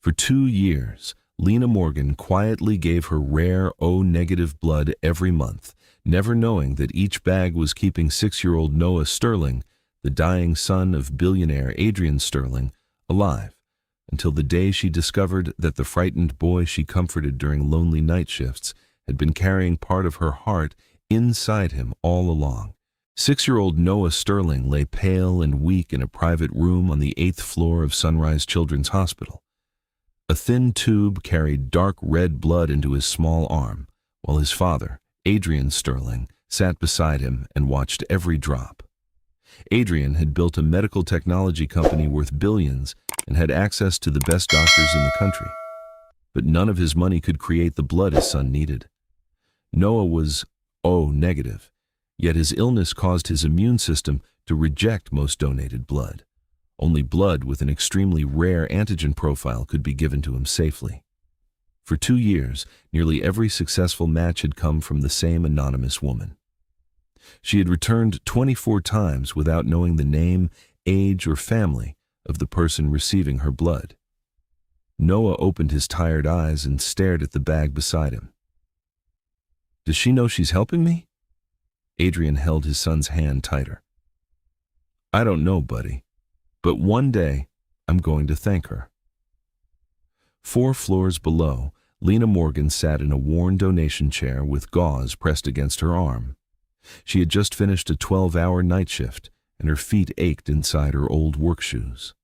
For 2 years, Lena Morgan quietly gave her rare O-negative blood every month, never knowing that each bag was keeping 6-year-old Noah Sterling, the dying son of billionaire Adrian Sterling, alive, until the day she discovered that the frightened boy she comforted during lonely night shifts had been carrying part of her heart inside him all along. 6-year-old Noah Sterling lay pale and weak in a private room on the 8th floor of Sunrise Children's Hospital. A thin tube carried dark red blood into his small arm, while his father, Adrian Sterling, sat beside him and watched every drop. Adrian had built a medical technology company worth billions and had access to the best doctors in the country. But none of his money could create the blood his son needed. Noah was O-negative, yet his illness caused his immune system to reject most donated blood. Only blood with an extremely rare antigen profile could be given to him safely. For 2 years, nearly every successful match had come from the same anonymous woman. She had returned 24 times without knowing the name, age, or family of the person receiving her blood. Noah opened his tired eyes and stared at the bag beside him. "Does she know she's helping me?" Adrian held his son's hand tighter. "I don't know, buddy. But one day, I'm going to thank her." 4 floors below, Lena Morgan sat in a worn donation chair with gauze pressed against her arm. She had just finished a 12-hour night shift, and her feet ached inside her old work shoes.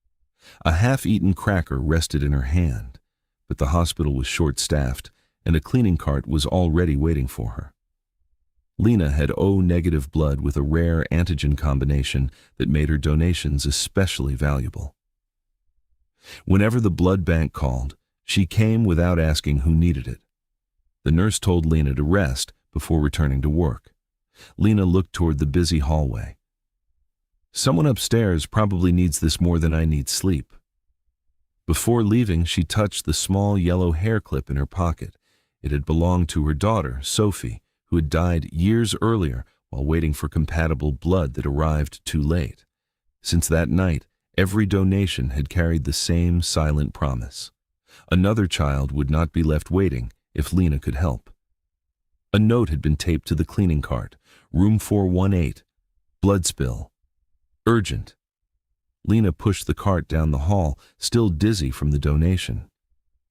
A half-eaten cracker rested in her hand, but the hospital was short-staffed, and a cleaning cart was already waiting for her. Lena had O-negative blood with a rare antigen combination that made her donations especially valuable. Whenever the blood bank called, she came without asking who needed it. The nurse told Lena to rest before returning to work. Lena looked toward the busy hallway. "Someone upstairs probably needs this more than I need sleep." Before leaving, she touched the small yellow hair clip in her pocket. It had belonged to her daughter, Sophie, who had died years earlier while waiting for compatible blood that arrived too late. Since that night, every donation had carried the same silent promise. Another child would not be left waiting if Lena could help. A note had been taped to the cleaning cart. "Room 418. Blood spill. Urgent." Lena pushed the cart down the hall, still dizzy from the donation.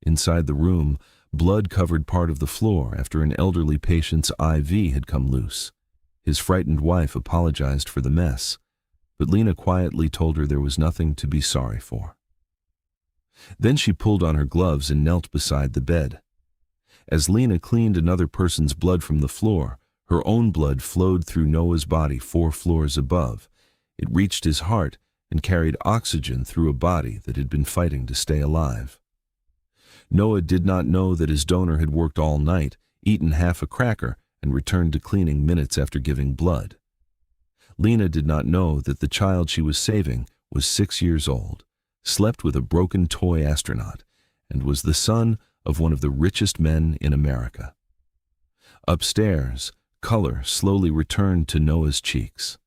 Inside the room, blood covered part of the floor after an elderly patient's IV had come loose. His frightened wife apologized for the mess, but Lena quietly told her there was nothing to be sorry for. Then she pulled on her gloves and knelt beside the bed. As Lena cleaned another person's blood from the floor, her own blood flowed through Noah's body 4 floors above. It reached his heart and carried oxygen through a body that had been fighting to stay alive. Noah did not know that his donor had worked all night, eaten half a cracker, and returned to cleaning minutes after giving blood. Lena did not know that the child she was saving was 6 years old, slept with a broken toy astronaut, and was the son of one of the richest men in America. Upstairs, color slowly returned to Noah's cheeks.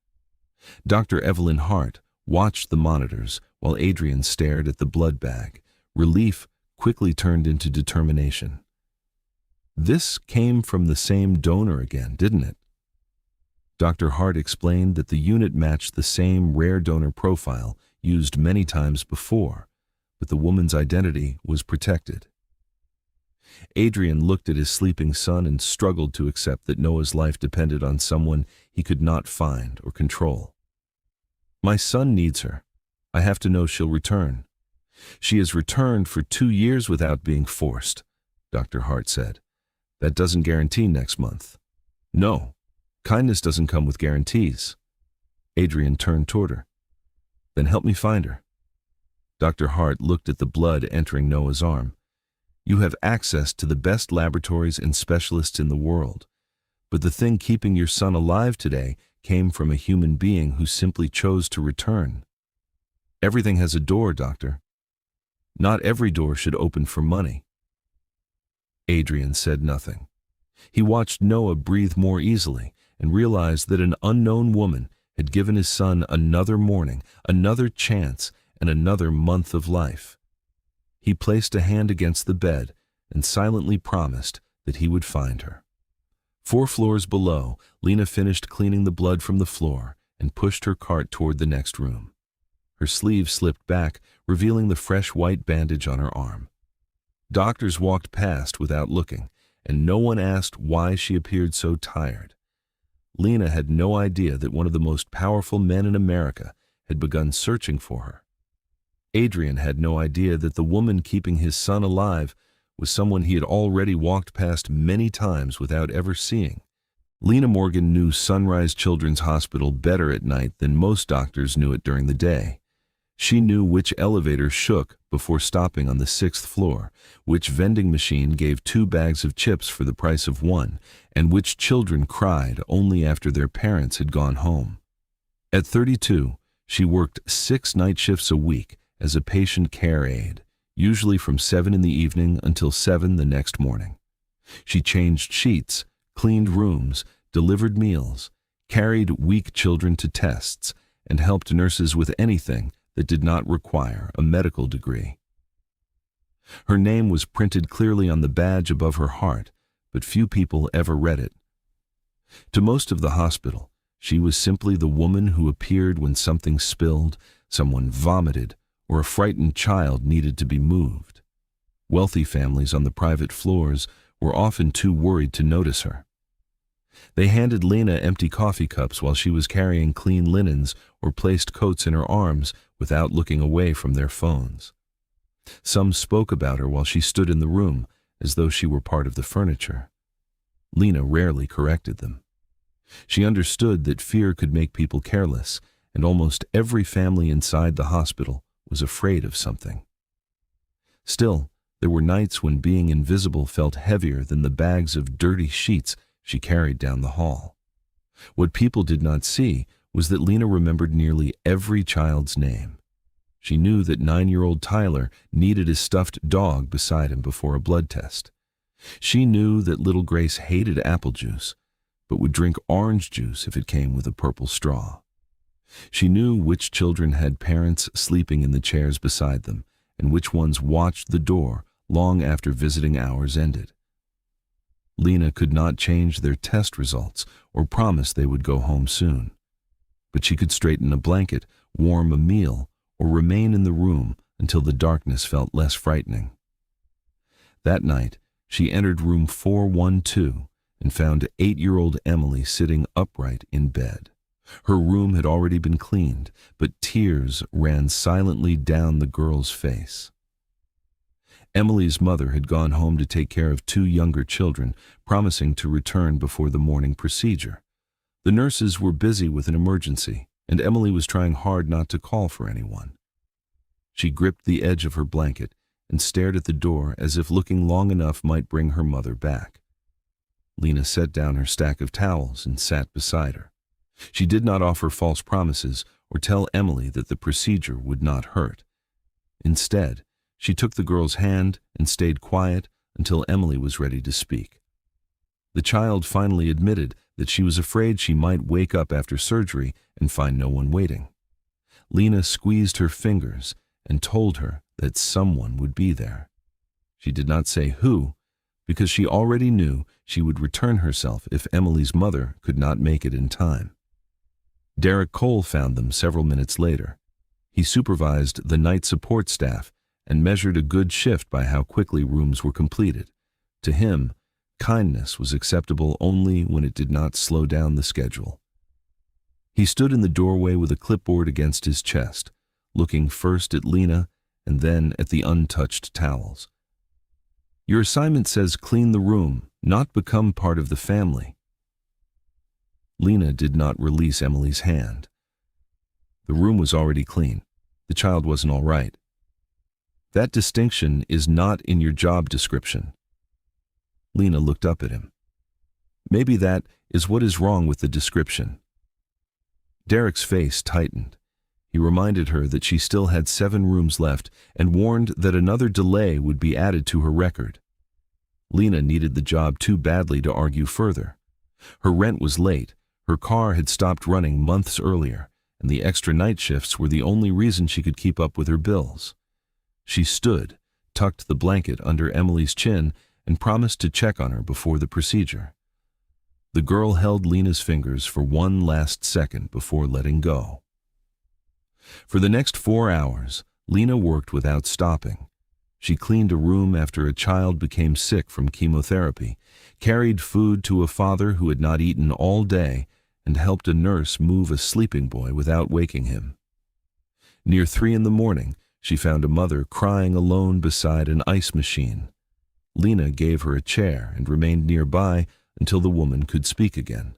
Dr. Evelyn Hart watched the monitors while Adrian stared at the blood bag. Relief quickly turned into determination. This came from the same donor again, didn't it? Dr. Hart explained that the unit matched the same rare donor profile used many times before, but the woman's identity was protected. Adrian looked at his sleeping son and struggled to accept that Noah's life depended on someone he could not find or control. "My son needs her. I have to know she'll return." "She has returned for 2 years without being forced," Dr. Hart said. "That doesn't guarantee next month." "No, kindness doesn't come with guarantees." Adrian turned toward her. "Then help me find her." Dr. Hart looked at the blood entering Noah's arm. "You have access to the best laboratories and specialists in the world, but the thing keeping your son alive today came from a human being who simply chose to return. Everything has a door, doctor. Not every door should open for money." Adrian said nothing. He watched Noah breathe more easily and realized that an unknown woman had given his son another morning, another chance, and another month of life. He placed a hand against the bed and silently promised that he would find her. 4 floors below, Lena finished cleaning the blood from the floor and pushed her cart toward the next room. Her sleeve slipped back, revealing the fresh white bandage on her arm. Doctors walked past without looking, and no one asked why she appeared so tired. Lena had no idea that one of the most powerful men in America had begun searching for her. Adrian had no idea that the woman keeping his son alive was someone he had already walked past many times without ever seeing. Lena Morgan knew Sunrise Children's Hospital better at night than most doctors knew it during the day. She knew which elevator shook before stopping on the 6th floor, which vending machine gave 2 bags of chips for the price of 1, and which children cried only after their parents had gone home. At 32, she worked 6 night shifts a week as a patient care aide, usually from 7 in the evening until 7 the next morning. She changed sheets, cleaned rooms, delivered meals, carried weak children to tests, and helped nurses with anything that did not require a medical degree. Her name was printed clearly on the badge above her heart, but few people ever read it. To most of the hospital, she was simply the woman who appeared when something spilled, someone vomited, or a frightened child needed to be moved. Wealthy families on the private floors were often too worried to notice her. They handed Lena empty coffee cups while she was carrying clean linens or placed coats in her arms without looking away from their phones. Some spoke about her while she stood in the room, as though she were part of the furniture. Lena rarely corrected them. She understood that fear could make people careless, and almost every family inside the hospital was afraid of something. Still, there were nights when being invisible felt heavier than the bags of dirty sheets she carried down the hall. What people did not see was that Lena remembered nearly every child's name. She knew that 9-year-old Tyler needed his stuffed dog beside him before a blood test. She knew that little Grace hated apple juice, but would drink orange juice if it came with a purple straw. She knew which children had parents sleeping in the chairs beside them, and which ones watched the door long after visiting hours ended. Lena could not change their test results or promise they would go home soon, but she could straighten a blanket, warm a meal, or remain in the room until the darkness felt less frightening. That night, she entered room 412 and found 8-year-old Emily sitting upright in bed. Her room had already been cleaned, but tears ran silently down the girl's face. Emily's mother had gone home to take care of 2 younger children, promising to return before the morning procedure. The nurses were busy with an emergency, and Emily was trying hard not to call for anyone. She gripped the edge of her blanket and stared at the door as if looking long enough might bring her mother back. Lena set down her stack of towels and sat beside her. She did not offer false promises or tell Emily that the procedure would not hurt. Instead, she took the girl's hand and stayed quiet until Emily was ready to speak. The child finally admitted that she was afraid she might wake up after surgery and find no one waiting. Lena squeezed her fingers and told her that someone would be there. She did not say who, because she already knew she would return herself if Emily's mother could not make it in time. Derek Cole found them several minutes later. He supervised the night support staff and measured a good shift by how quickly rooms were completed. To him, kindness was acceptable only when it did not slow down the schedule. He stood in the doorway with a clipboard against his chest, looking first at Lena and then at the untouched towels. "Your assignment says clean the room, not become part of the family." Lena did not release Emily's hand. The room was already clean. The child wasn't all right. "That distinction is not in your job description." Lena looked up at him. "Maybe that is what is wrong with the description." Derek's face tightened. He reminded her that she still had 7 rooms left and warned that another delay would be added to her record. Lena needed the job too badly to argue further. Her rent was late, her car had stopped running months earlier, and the extra night shifts were the only reason she could keep up with her bills. She stood, tucked the blanket under Emily's chin, and promised to check on her before the procedure. The girl held Lena's fingers for one last second before letting go. For the next 4 hours, Lena worked without stopping. She cleaned a room after a child became sick from chemotherapy, carried food to a father who had not eaten all day, and helped a nurse move a sleeping boy without waking him. Near 3 a.m, she found a mother crying alone beside an ice machine. Lena gave her a chair and remained nearby until the woman could speak again.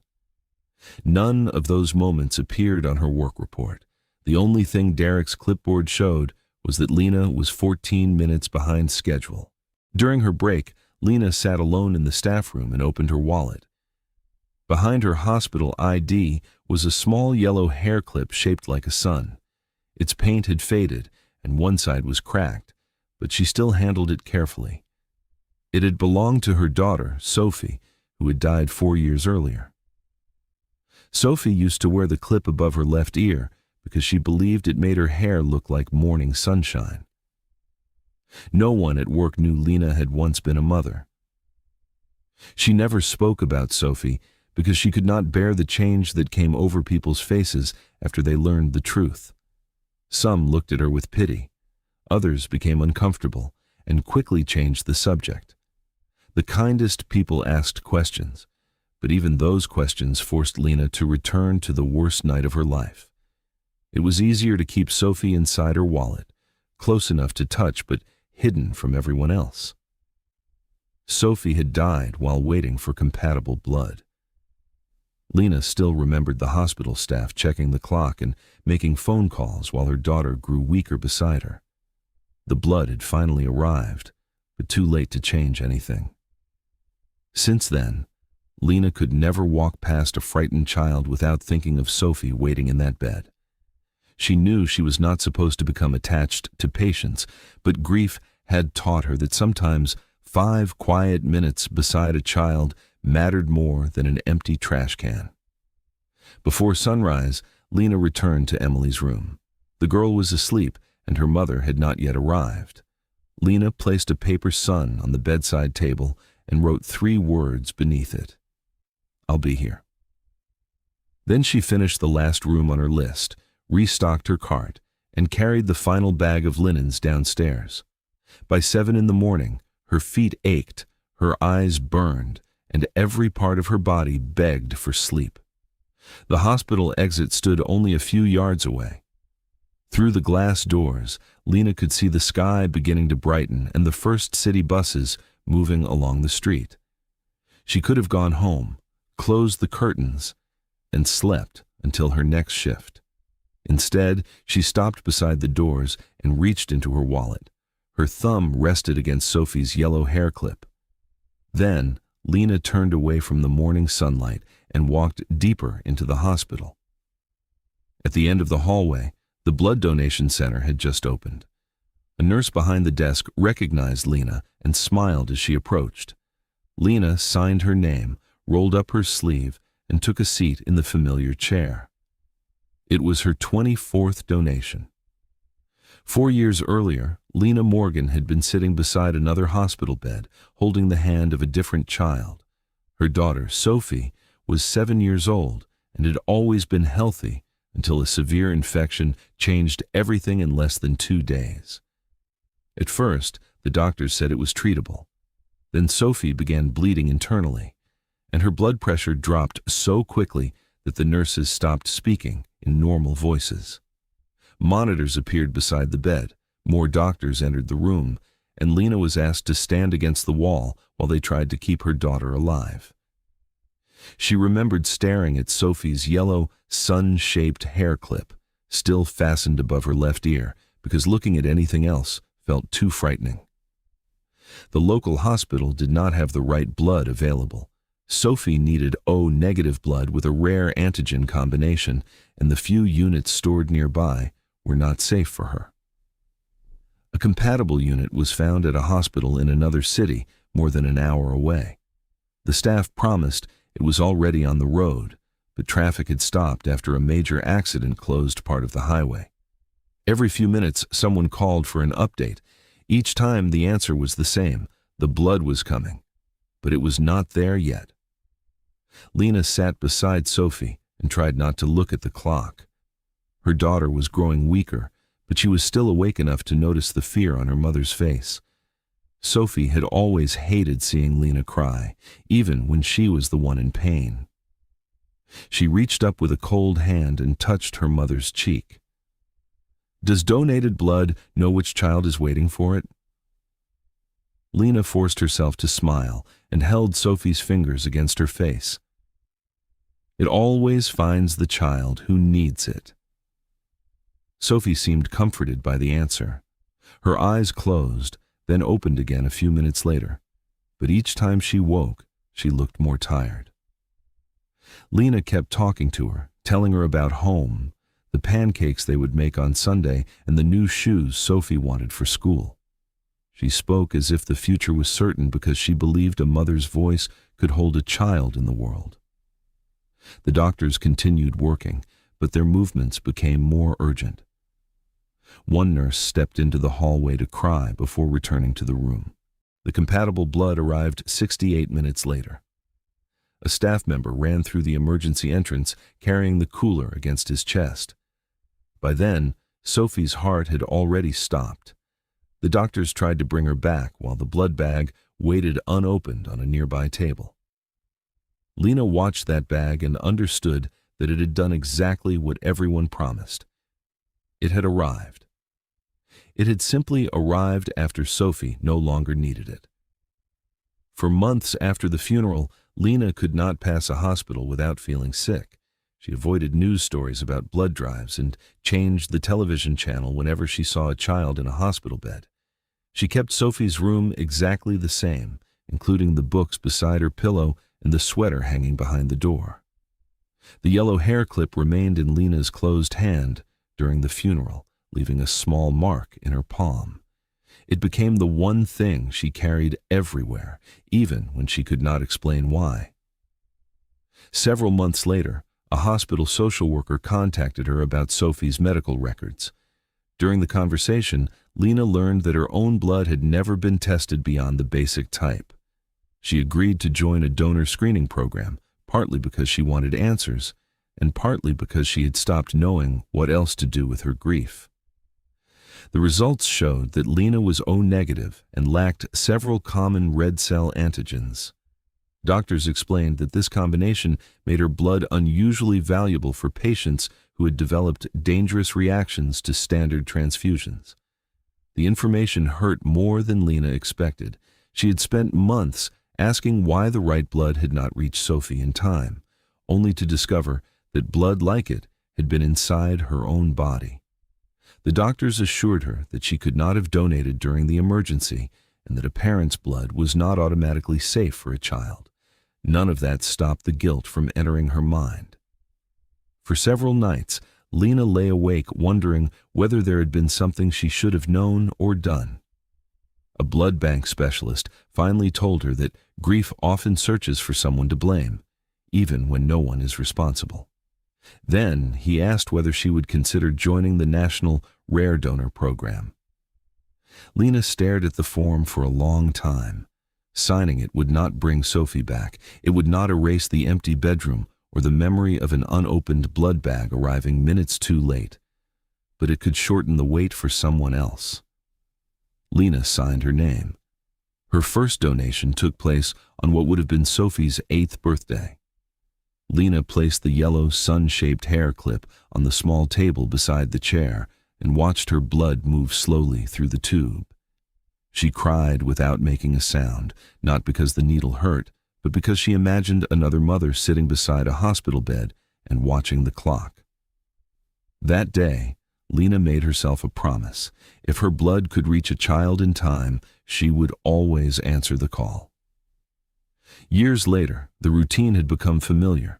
None of those moments appeared on her work report. The only thing Derek's clipboard showed was that Lena was 14 minutes behind schedule. During her break, Lena sat alone in the staff room and opened her wallet. Behind her hospital ID was a small yellow hair clip shaped like a sun. Its paint had faded, and one side was cracked, but she still handled it carefully. It had belonged to her daughter, Sophie, who had died 4 years earlier. Sophie used to wear the clip above her left ear because she believed it made her hair look like morning sunshine. No one at work knew Lena had once been a mother. She never spoke about Sophie because she could not bear the change that came over people's faces after they learned the truth. Some looked at her with pity. Others became uncomfortable and quickly changed the subject. The kindest people asked questions, but even those questions forced Lena to return to the worst night of her life. It was easier to keep Sophie inside her wallet, close enough to touch but hidden from everyone else. Sophie had died while waiting for compatible blood. Lena still remembered the hospital staff checking the clock and making phone calls while her daughter grew weaker beside her. The blood had finally arrived, but too late to change anything. Since then, Lena could never walk past a frightened child without thinking of Sophie waiting in that bed. She knew she was not supposed to become attached to patients, but grief had taught her that sometimes 5 quiet minutes beside a child mattered more than an empty trash can. Before sunrise, Lena returned to Emily's room. The girl was asleep, and her mother had not yet arrived. Lena placed a paper sun on the bedside table and wrote 3 words beneath it. "I'll be here." Then she finished the last room on her list, restocked her cart, and carried the final bag of linens downstairs. By 7 a.m, her feet ached, her eyes burned, and every part of her body begged for sleep. The hospital exit stood only a few yards away. Through the glass doors, Lena could see the sky beginning to brighten and the first city buses moving along the street. She could have gone home, closed the curtains, and slept until her next shift. Instead, she stopped beside the doors and reached into her wallet. Her thumb rested against Sophie's yellow hair clip. Then, Lena turned away from the morning sunlight and walked deeper into the hospital. At the end of the hallway, the blood donation center had just opened. A nurse behind the desk recognized Lena and smiled as she approached. Lena signed her name, rolled up her sleeve, and took a seat in the familiar chair. It was her 24th donation. 4 years earlier, Lena Morgan had been sitting beside another hospital bed, holding the hand of a different child. Her daughter, Sophie, was 7 years old and had always been healthy until a severe infection changed everything in less than 2 days. At first, the doctors said it was treatable. Then Sophie began bleeding internally, and her blood pressure dropped so quickly that the nurses stopped speaking in normal voices. Monitors appeared beside the bed, more doctors entered the room, and Lena was asked to stand against the wall while they tried to keep her daughter alive. She remembered staring at Sophie's yellow, sun-shaped hair clip, still fastened above her left ear, because looking at anything else felt too frightening. The local hospital did not have the right blood available. Sophie needed O-negative blood with a rare antigen combination, and the few units stored nearby were not safe for her. A compatible unit was found at a hospital in another city more than an hour away. The staff promised it was already on the road, but traffic had stopped after a major accident closed part of the highway. Every few minutes, someone called for an update, Each time the answer was the same. The blood was coming, but it was not there yet. Lena sat beside Sophie and tried not to look at the clock. Her daughter was growing weaker, but she was still awake enough to notice the fear on her mother's face. Sophie had always hated seeing Lena cry, even when she was the one in pain. She reached up with a cold hand and touched her mother's cheek. "Does donated blood know which child is waiting for it?" Lena forced herself to smile and held Sophie's fingers against her face. "It always finds the child who needs it." Sophie seemed comforted by the answer. Her eyes closed, then opened again a few minutes later, but each time she woke, she looked more tired. Lena kept talking to her, telling her about home, the pancakes they would make on Sunday, and the new shoes Sophie wanted for school. She spoke as if the future was certain because she believed a mother's voice could hold a child in the world. The doctors continued working, but their movements became more urgent. One nurse stepped into the hallway to cry before returning to the room. The compatible blood arrived 68 minutes later. A staff member ran through the emergency entrance carrying the cooler against his chest. By then, Sophie's heart had already stopped. The doctors tried to bring her back while the blood bag waited unopened on a nearby table. Lena watched that bag and understood that it had done exactly what everyone promised. It had arrived. It had simply arrived after Sophie no longer needed it. For months after the funeral, Lena could not pass a hospital without feeling sick. She avoided news stories about blood drives and changed the television channel whenever she saw a child in a hospital bed. She kept Sophie's room exactly the same, including the books beside her pillow and the sweater hanging behind the door. The yellow hair clip remained in Lena's closed hand during the funeral, leaving a small mark in her palm. It became the one thing she carried everywhere, even when she could not explain why. Several months later, a hospital social worker contacted her about Sophie's medical records. During the conversation, Lena learned that her own blood had never been tested beyond the basic type. She agreed to join a donor screening program, partly because she wanted answers, and partly because she had stopped knowing what else to do with her grief. The results showed that Lena was O-negative and lacked several common red cell antigens. Doctors explained that this combination made her blood unusually valuable for patients who had developed dangerous reactions to standard transfusions. The information hurt more than Lena expected. She had spent months asking why the right blood had not reached Sophie in time, only to discover that blood like it had been inside her own body. The doctors assured her that she could not have donated during the emergency and that a parent's blood was not automatically safe for a child. None of that stopped the guilt from entering her mind. For several nights, Lena lay awake wondering whether there had been something she should have known or done. A blood bank specialist finally told her that grief often searches for someone to blame, even when no one is responsible. Then he asked whether she would consider joining the National Rare Donor Program. Lena stared at the form for a long time. Signing it would not bring Sophie back. It would not erase the empty bedroom or the memory of an unopened blood bag arriving minutes too late. But it could shorten the wait for someone else. Lena signed her name. Her first donation took place on what would have been Sophie's 8th birthday. Lena placed the yellow sun-shaped hair clip on the small table beside the chair and watched her blood move slowly through the tube. She cried without making a sound, not because the needle hurt, but because she imagined another mother sitting beside a hospital bed and watching the clock. That day, Lena made herself a promise. If her blood could reach a child in time, she would always answer the call. Years later, the routine had become familiar.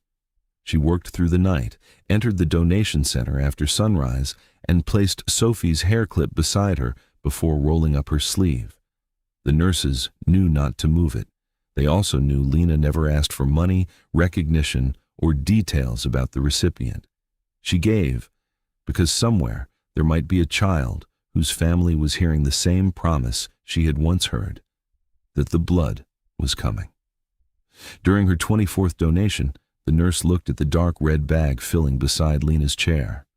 She worked through the night, entered the donation center after sunrise, and placed Sophie's hair clip beside her before rolling up her sleeve. The nurses knew not to move it. They also knew Lena never asked for money, recognition, or details about the recipient. She gave because somewhere there might be a child whose family was hearing the same promise she had once heard, that the blood was coming. During her 24th donation, the nurse looked at the dark red bag filling beside Lena's chair.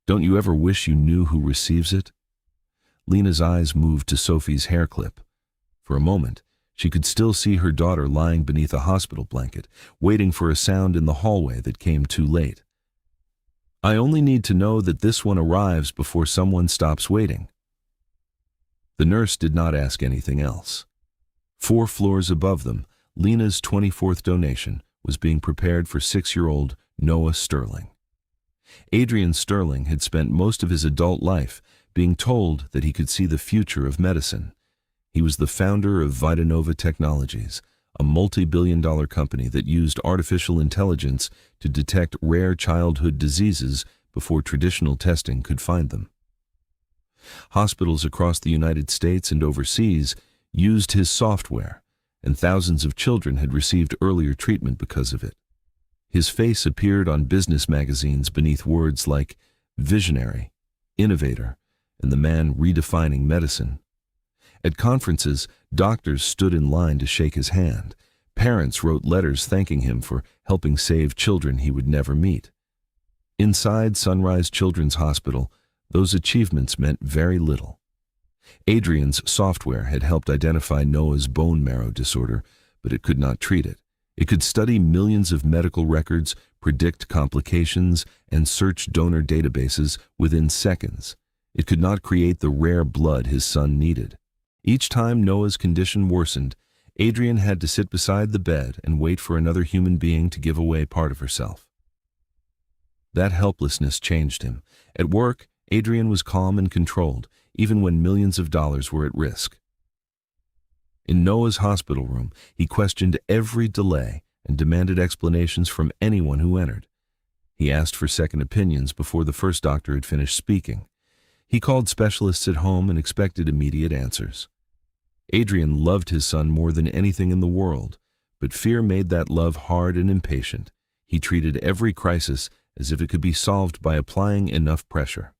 "Don't you ever wish you knew who receives it?" Lena's eyes moved to Sophie's hair clip. For a moment, she could still see her daughter lying beneath a hospital blanket, waiting for a sound in the hallway that came too late. "I only need to know that this one arrives before someone stops waiting." The nurse did not ask anything else. 4 floors above them, Lena's 24th donation was being prepared for 6-year-old Noah Sterling. Adrian Sterling had spent most of his adult life being told that he could see the future of medicine. He was the founder of Vitanova Technologies, a multi-billion-dollar company that used artificial intelligence to detect rare childhood diseases before traditional testing could find them. Hospitals across the United States and overseas used his software, and thousands of children had received earlier treatment because of it. His face appeared on business magazines beneath words like visionary, innovator, and the man redefining medicine. At conferences, doctors stood in line to shake his hand. Parents wrote letters thanking him for helping save children he would never meet. Inside Sunrise Children's Hospital, those achievements meant very little. Adrian's software had helped identify Noah's bone marrow disorder, but it could not treat it. It could study millions of medical records, predict complications, and search donor databases within seconds. It could not create the rare blood his son needed. Each time Noah's condition worsened, Adrian had to sit beside the bed and wait for another human being to give away part of herself. That helplessness changed him. At work, Adrian was calm and controlled, even when millions of dollars were at risk. In Noah's hospital room, he questioned every delay and demanded explanations from anyone who entered. He asked for second opinions before the first doctor had finished speaking. He called specialists at home and expected immediate answers. Adrian loved his son more than anything in the world, but fear made that love hard and impatient. He treated every crisis as if it could be solved by applying enough pressure.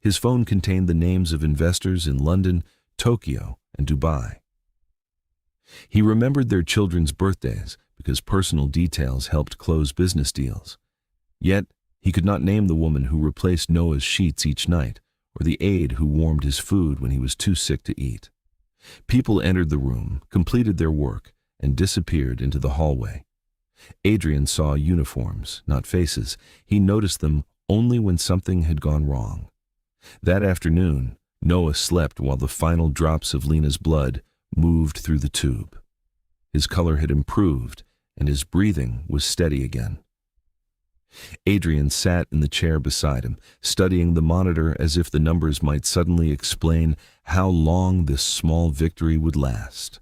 His phone contained the names of investors in London, Tokyo, and Dubai. He remembered their children's birthdays because personal details helped close business deals. Yet, he could not name the woman who replaced Noah's sheets each night, or the aide who warmed his food when he was too sick to eat. People entered the room, completed their work, and disappeared into the hallway. Adrian saw uniforms, not faces. He noticed them only when something had gone wrong. That afternoon, Noah slept while the final drops of Lena's blood moved through the tube. His color had improved, and his breathing was steady again. Adrian sat in the chair beside him, studying the monitor as if the numbers might suddenly explain how long this small victory would last.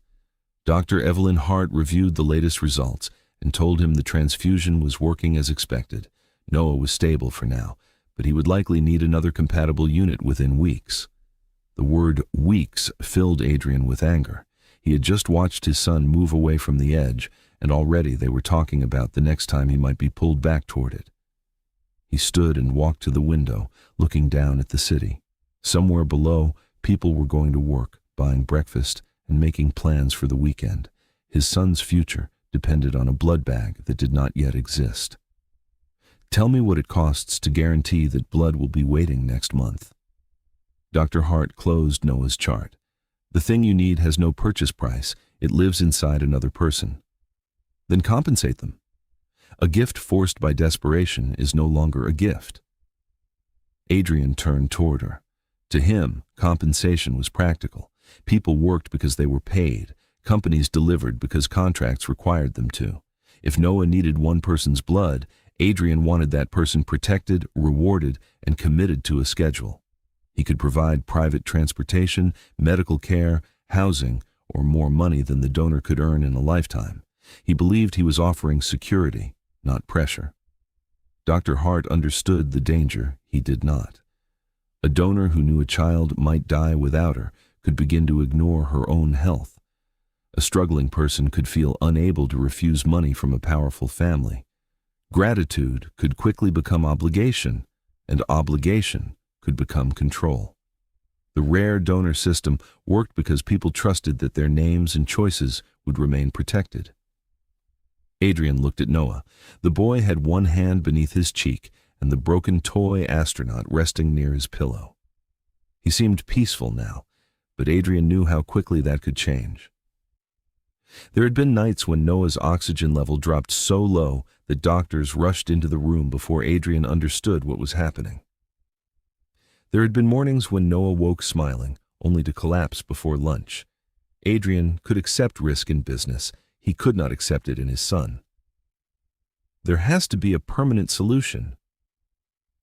Dr. Evelyn Hart reviewed the latest results and told him the transfusion was working as expected. Noah was stable for now, but he would likely need another compatible unit within weeks. The word weeks filled Adrian with anger. He had just watched his son move away from the edge, and already they were talking about the next time he might be pulled back toward it. He stood and walked to the window, looking down at the city. Somewhere below, people were going to work, buying breakfast, and making plans for the weekend. His son's future depended on a blood bag that did not yet exist. "Tell me what it costs to guarantee that blood will be waiting next month." Dr. Hart closed Noah's chart. "The thing you need has no purchase price. It lives inside another person." "Then compensate them." "A gift forced by desperation is no longer a gift." Adrian turned toward her. To him, compensation was practical. People worked because they were paid. Companies delivered because contracts required them to. If Noah needed one person's blood, Adrian wanted that person protected, rewarded, and committed to a schedule. He could provide private transportation, medical care, housing, or more money than the donor could earn in a lifetime. He believed he was offering security, not pressure. Dr. Hart understood the danger he did not. A donor who knew a child might die without her could begin to ignore her own health. A struggling person could feel unable to refuse money from a powerful family. Gratitude could quickly become obligation, and obligation could become control. The rare donor system worked because people trusted that their names and choices would remain protected. Adrian looked at Noah. The boy had one hand beneath his cheek and the broken toy astronaut resting near his pillow. He seemed peaceful now, but Adrian knew how quickly that could change. There had been nights when Noah's oxygen level dropped so low that doctors rushed into the room before Adrian understood what was happening. There had been mornings when Noah woke smiling, only to collapse before lunch. Adrian could accept risk in business. He could not accept it in his son. There has to be a permanent solution.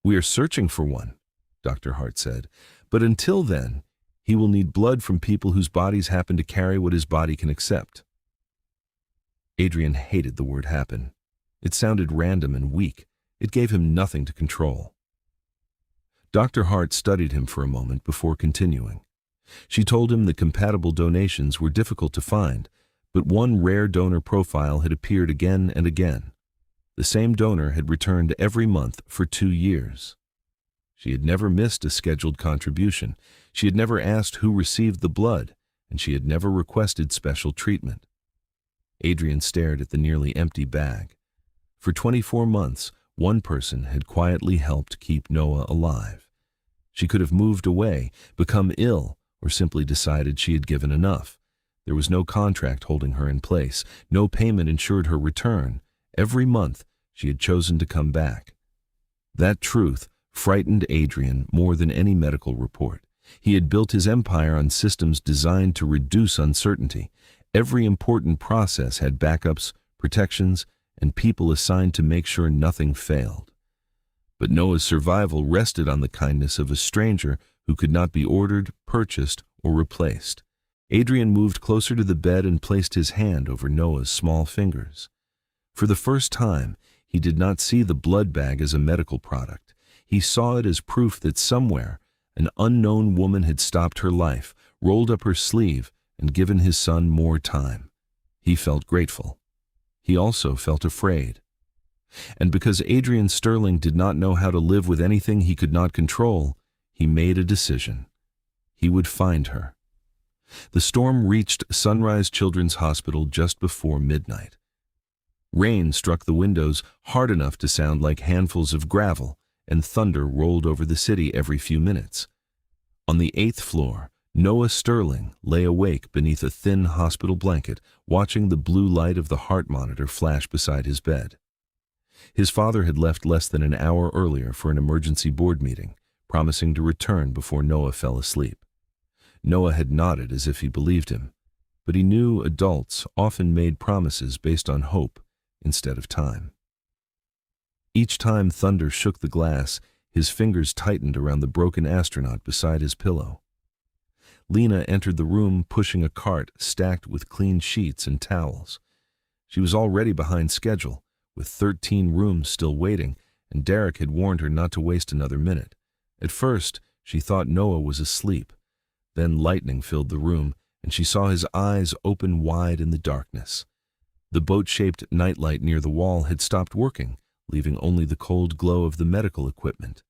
We are searching for one, Dr. Hart said, but until then, he will need blood from people whose bodies happen to carry what his body can accept. Adrian hated the word happen. It sounded random and weak. It gave him nothing to control. Dr. Hart studied him for a moment before continuing. She told him that compatible donations were difficult to find, but one rare donor profile had appeared again and again. The same donor had returned every month for 2 years. She had never missed a scheduled contribution. She had never asked who received the blood, and she had never requested special treatment. Adrian stared at the nearly empty bag. For 24 months, one person had quietly helped keep Noah alive. She could have moved away, become ill, or simply decided she had given enough. There was no contract holding her in place. No payment ensured her return. Every month, she had chosen to come back. That truth frightened Adrian more than any medical report. He had built his empire on systems designed to reduce uncertainty. Every important process had backups, protections, and people assigned to make sure nothing failed. But Noah's survival rested on the kindness of a stranger who could not be ordered, purchased, or replaced. Adrian moved closer to the bed and placed his hand over Noah's small fingers. For the first time, he did not see the blood bag as a medical product. He saw it as proof that somewhere, an unknown woman had stopped her life, rolled up her sleeve, and given his son more time. He felt grateful. He also felt afraid. And because Adrian Sterling did not know how to live with anything he could not control, he made a decision. He would find her. The storm reached Sunrise Children's Hospital just before midnight. Rain struck the windows hard enough to sound like handfuls of gravel, and thunder rolled over the city every few minutes. On the 8th floor, Noah Sterling lay awake beneath a thin hospital blanket, watching the blue light of the heart monitor flash beside his bed. His father had left less than an hour earlier for an emergency board meeting, promising to return before Noah fell asleep. Noah had nodded as if he believed him, but he knew adults often made promises based on hope instead of time. Each time thunder shook the glass, his fingers tightened around the broken astronaut beside his pillow. Lena entered the room pushing a cart stacked with clean sheets and towels. She was already behind schedule, with 13 rooms still waiting, and Derek had warned her not to waste another minute. At first, she thought Noah was asleep. Then lightning filled the room, and she saw his eyes open wide in the darkness. The boat-shaped nightlight near the wall had stopped working, leaving only the cold glow of the medical equipment.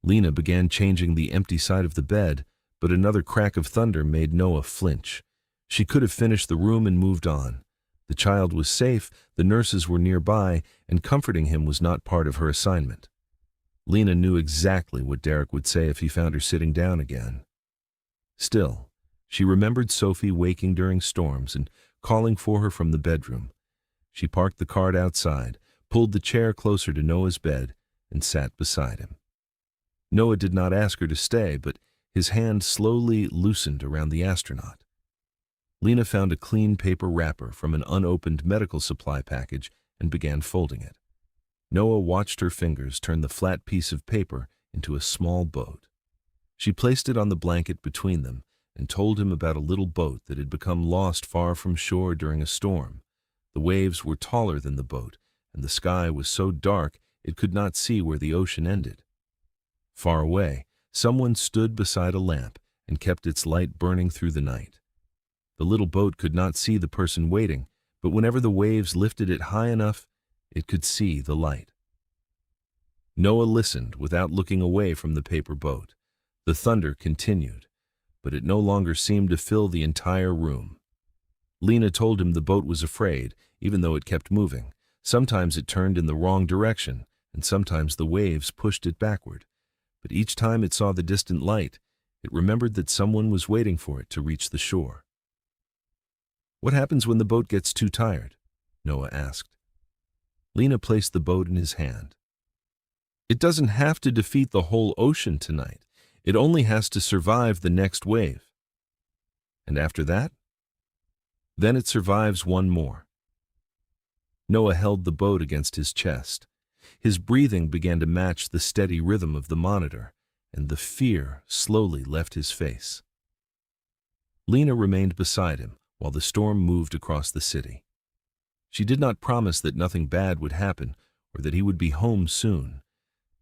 Lena began changing the empty side of the bed, but another crack of thunder made Noah flinch. She could have finished the room and moved on. The child was safe, the nurses were nearby, and comforting him was not part of her assignment. Lena knew exactly what Derek would say if he found her sitting down again. Still, she remembered Sophie waking during storms and calling for her from the bedroom. She parked the cart outside, pulled the chair closer to Noah's bed, and sat beside him. Noah did not ask her to stay, but his hand slowly loosened around the astronaut. Lena found a clean paper wrapper from an unopened medical supply package and began folding it. Noah watched her fingers turn the flat piece of paper into a small boat. She placed it on the blanket between them and told him about a little boat that had become lost far from shore during a storm. The waves were taller than the boat, and the sky was so dark it could not see where the ocean ended. Far away, someone stood beside a lamp and kept its light burning through the night. The little boat could not see the person waiting, but whenever the waves lifted it high enough, it could see the light. Noah listened without looking away from the paper boat. The thunder continued, but it no longer seemed to fill the entire room. Lena told him the boat was afraid, even though it kept moving. Sometimes it turned in the wrong direction, and sometimes the waves pushed it backward. But each time it saw the distant light, it remembered that someone was waiting for it to reach the shore. "What happens when the boat gets too tired?" Noah asked. Lena placed the boat in his hand. "It doesn't have to defeat the whole ocean tonight. It only has to survive the next wave." "And after that?" "Then it survives one more." Noah held the boat against his chest. His breathing began to match the steady rhythm of the monitor, and the fear slowly left his face. Lena remained beside him while the storm moved across the city. She did not promise that nothing bad would happen or that he would be home soon.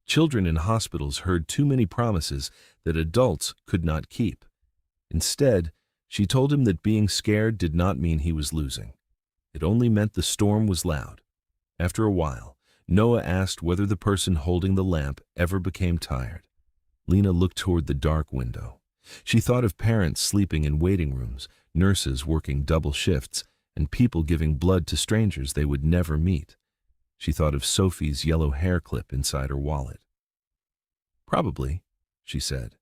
Children in hospitals heard too many promises that adults could not keep. Instead, she told him that being scared did not mean he was losing. It only meant the storm was loud. After a while, Noah asked whether the person holding the lamp ever became tired. Lena looked toward the dark window. She thought of parents sleeping in waiting rooms, nurses working double shifts, and people giving blood to strangers they would never meet. She thought of Sophie's yellow hair clip inside her wallet. "Probably," she said,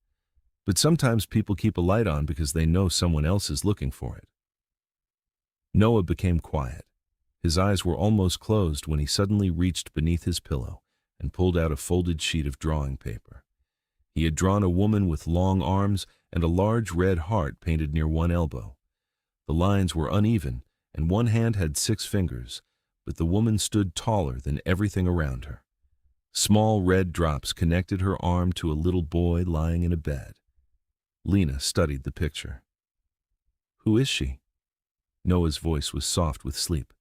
"but sometimes people keep a light on because they know someone else is looking for it." Noah became quiet. His eyes were almost closed when he suddenly reached beneath his pillow and pulled out a folded sheet of drawing paper. He had drawn a woman with long arms and a large red heart painted near one elbow. The lines were uneven, and one hand had 6 fingers, but the woman stood taller than everything around her. Small red drops connected her arm to a little boy lying in a bed. Lena studied the picture. "Who is she?" Noah's voice was soft with sleep.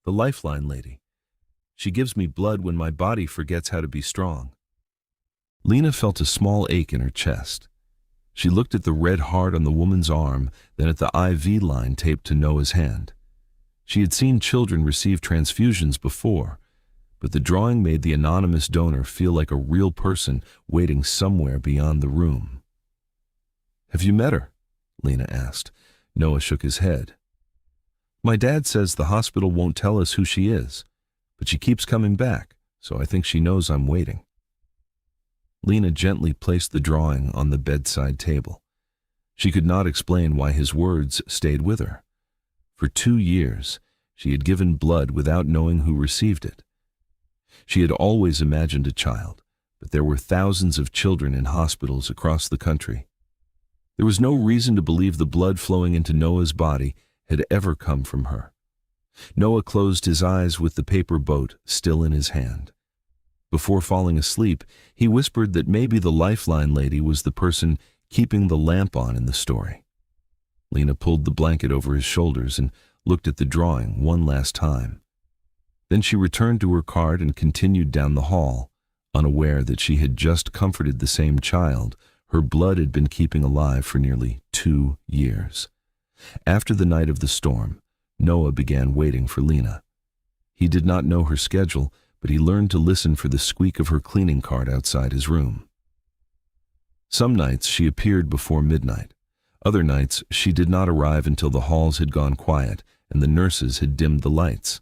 "The lifeline lady. She gives me blood when my body forgets how to be strong." Lena felt a small ache in her chest. She looked at the red heart on the woman's arm, then at the IV line taped to Noah's hand. She had seen children receive transfusions before, but the drawing made the anonymous donor feel like a real person waiting somewhere beyond the room. "Have you met her?" Lena asked. Noah shook his head. "My dad says the hospital won't tell us who she is, but she keeps coming back, so I think she knows I'm waiting." Lena gently placed the drawing on the bedside table. She could not explain why his words stayed with her. For 2 years, she had given blood without knowing who received it. She had always imagined a child, but there were thousands of children in hospitals across the country. There was no reason to believe the blood flowing into Noah's body had ever come from her. Noah closed his eyes with the paper boat still in his hand. Before falling asleep, he whispered that maybe the lifeline lady was the person keeping the lamp on in the story. Lena pulled the blanket over his shoulders and looked at the drawing one last time. Then she returned to her card and continued down the hall, unaware that she had just comforted the same child her blood had been keeping alive for nearly 2 years. After the night of the storm, Noah began waiting for Lena. He did not know her schedule, but he learned to listen for the squeak of her cleaning cart outside his room. Some nights she appeared before midnight. Other nights she did not arrive until the halls had gone quiet and the nurses had dimmed the lights.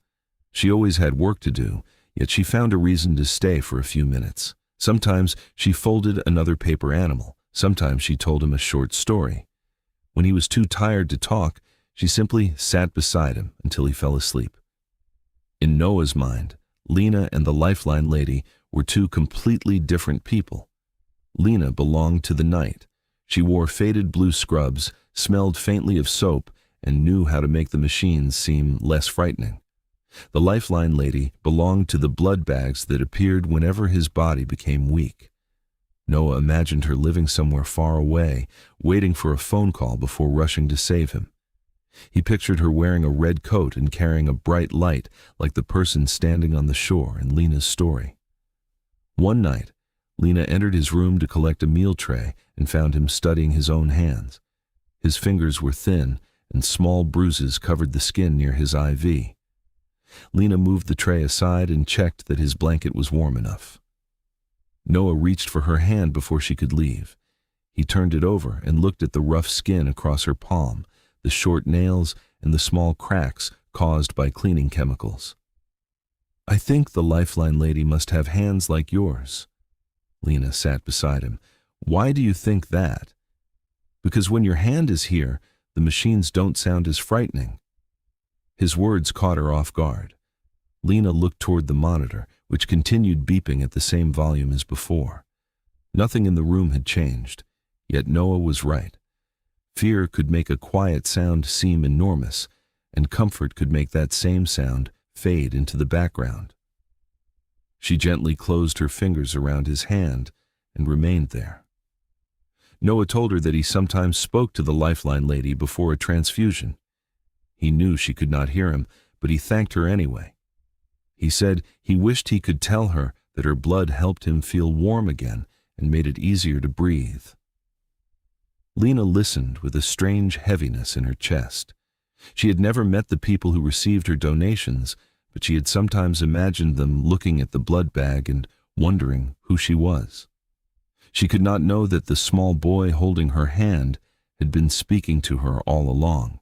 She always had work to do, yet she found a reason to stay for a few minutes. Sometimes she folded another paper animal. Sometimes she told him a short story. When he was too tired to talk, she simply sat beside him until he fell asleep. In Noah's mind, Lena and the lifeline lady were 2 completely different people. Lena belonged to the night. She wore faded blue scrubs, smelled faintly of soap, and knew how to make the machines seem less frightening. The lifeline lady belonged to the blood bags that appeared whenever his body became weak. Noah imagined her living somewhere far away, waiting for a phone call before rushing to save him. He pictured her wearing a red coat and carrying a bright light like the person standing on the shore in Lena's story. One night, Lena entered his room to collect a meal tray and found him studying his own hands. His fingers were thin and small bruises covered the skin near his IV. Lena moved the tray aside and checked that his blanket was warm enough. Noah reached for her hand before she could leave. He turned it over and looked at the rough skin across her palm, the short nails, and the small cracks caused by cleaning chemicals. "I think the Lifeline lady must have hands like yours." Lena sat beside him. "Why do you think that?" "Because when your hand is here, the machines don't sound as frightening." His words caught her off guard. Lena looked toward the monitor, which continued beeping at the same volume as before. Nothing in the room had changed, yet Noah was right. Fear could make a quiet sound seem enormous, and comfort could make that same sound fade into the background. She gently closed her fingers around his hand and remained there. Noah told her that he sometimes spoke to the Lifeline lady before a transfusion. He knew she could not hear him, but he thanked her anyway. He said he wished he could tell her that her blood helped him feel warm again and made it easier to breathe. Lena listened with a strange heaviness in her chest. She had never met the people who received her donations, but she had sometimes imagined them looking at the blood bag and wondering who she was. She could not know that the small boy holding her hand had been speaking to her all along.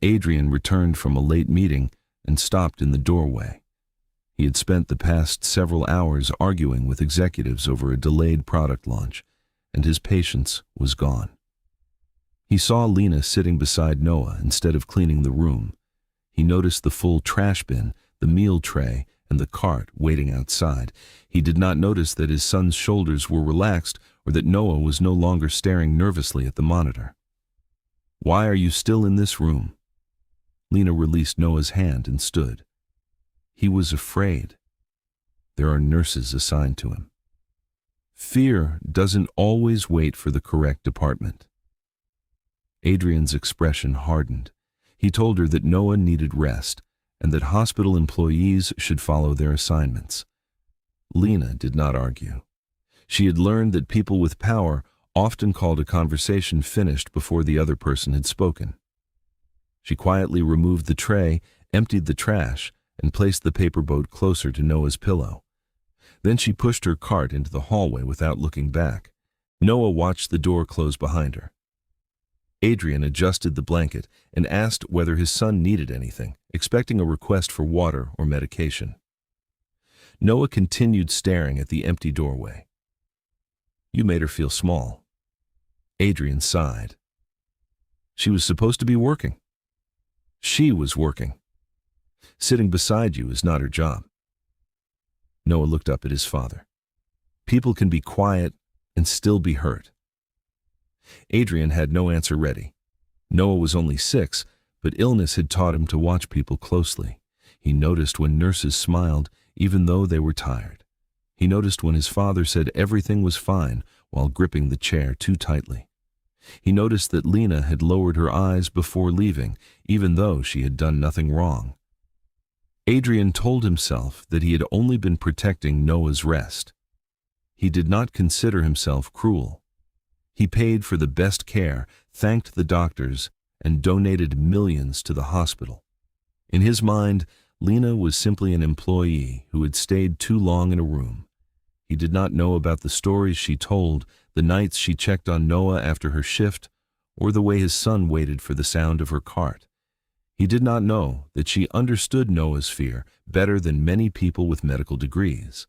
Adrian returned from a late meeting and stopped in the doorway. He had spent the past several hours arguing with executives over a delayed product launch, and his patience was gone. He saw Lena sitting beside Noah instead of cleaning the room. He noticed the full trash bin, the meal tray, and the cart waiting outside. He did not notice that his son's shoulders were relaxed or that Noah was no longer staring nervously at the monitor. "Why are you still in this room?" Lena released Noah's hand and stood. He was afraid. There are nurses assigned to him. Fear doesn't always wait for the correct department. Adrian's expression hardened. He told her that Noah needed rest and that hospital employees should follow their assignments. Lena did not argue. She had learned that people with power often called a conversation finished before the other person had spoken. She quietly removed the tray, emptied the trash, and placed the paper boat closer to Noah's pillow. Then she pushed her cart into the hallway without looking back. Noah watched the door close behind her. Adrian adjusted the blanket and asked whether his son needed anything, expecting a request for water or medication. Noah continued staring at the empty doorway. "You made her feel small." Adrian sighed. "She was supposed to be working." "She was working. Sitting beside you is not her job." Noah looked up at his father. "People can be quiet and still be hurt." Adrian had no answer ready. Noah was only 6, but illness had taught him to watch people closely. He noticed when nurses smiled, even though they were tired. He noticed when his father said everything was fine while gripping the chair too tightly. He noticed that Lena had lowered her eyes before leaving, even though she had done nothing wrong. Adrian told himself that he had only been protecting Noah's rest. He did not consider himself cruel. He paid for the best care, thanked the doctors, and donated millions to the hospital. In his mind, Lena was simply an employee who had stayed too long in a room. He did not know about the stories she told, the nights she checked on Noah after her shift, or the way his son waited for the sound of her cart. He did not know that she understood Noah's fear better than many people with medical degrees.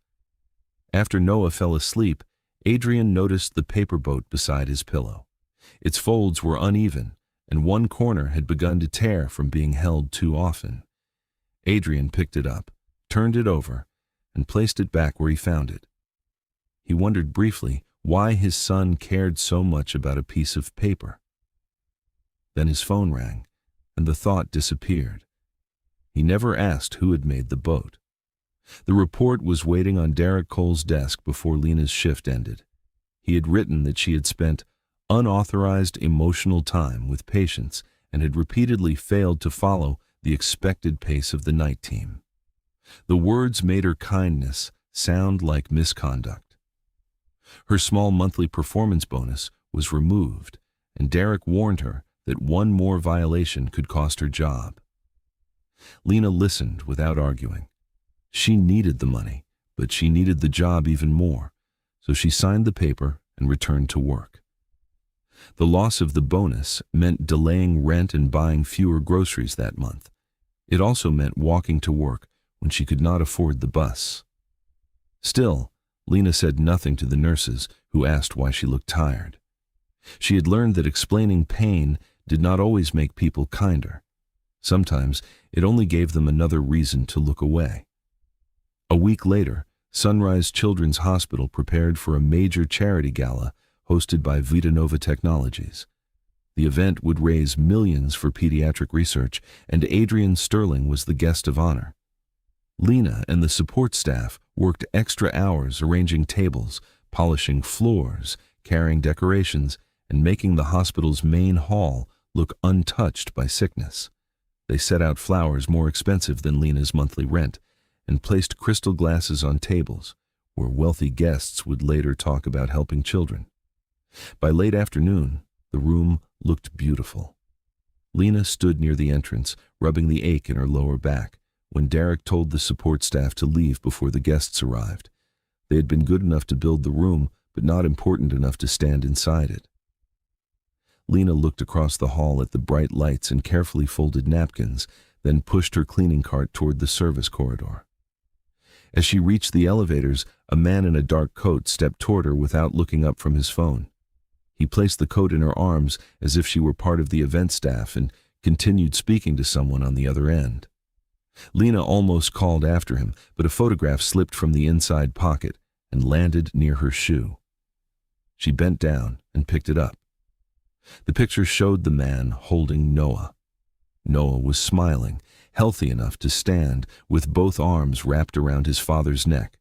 After Noah fell asleep, Adrian noticed the paper boat beside his pillow. Its folds were uneven, and one corner had begun to tear from being held too often. Adrian picked it up, turned it over, and placed it back where he found it. He wondered briefly why his son cared so much about a piece of paper. Then his phone rang, and the thought disappeared. He never asked who had made the boat. The report was waiting on Derek Cole's desk before Lena's shift ended. He had written that she had spent unauthorized emotional time with patients and had repeatedly failed to follow the expected pace of the night team. The words made her kindness sound like misconduct. Her small monthly performance bonus was removed, and Derek warned her that one more violation could cost her job. Lena listened without arguing. She needed the money, but she needed the job even more. so she signed the paper and returned to work. The loss of the bonus meant delaying rent and buying fewer groceries that month. It also meant walking to work when she could not afford the bus. Still, Lena said nothing to the nurses who asked why she looked tired. She had learned that explaining pain did not always make people kinder. Sometimes it only gave them another reason to look away. A week later, Sunrise Children's Hospital prepared for a major charity gala hosted by Vitanova Technologies. The event would raise millions for pediatric research, and Adrian Sterling was the guest of honor. Lena and the support staff worked extra hours arranging tables, polishing floors, carrying decorations, and making the hospital's main hall look untouched by sickness. They set out flowers more expensive than Lena's monthly rent and placed crystal glasses on tables where wealthy guests would later talk about helping children. By late afternoon, the room looked beautiful. Lena stood near the entrance, rubbing the ache in her lower back, when Derek told the support staff to leave before the guests arrived. They had been good enough to build the room, but not important enough to stand inside it. Lena looked across the hall at the bright lights and carefully folded napkins, then pushed her cleaning cart toward the service corridor. As she reached the elevators, a man in a dark coat stepped toward her without looking up from his phone. He placed the coat in her arms as if she were part of the event staff and continued speaking to someone on the other end. Lena almost called after him, but a photograph slipped from the inside pocket and landed near her shoe. She bent down and picked it up. The picture showed the man holding Noah. Noah was smiling, healthy enough to stand, with both arms wrapped around his father's neck.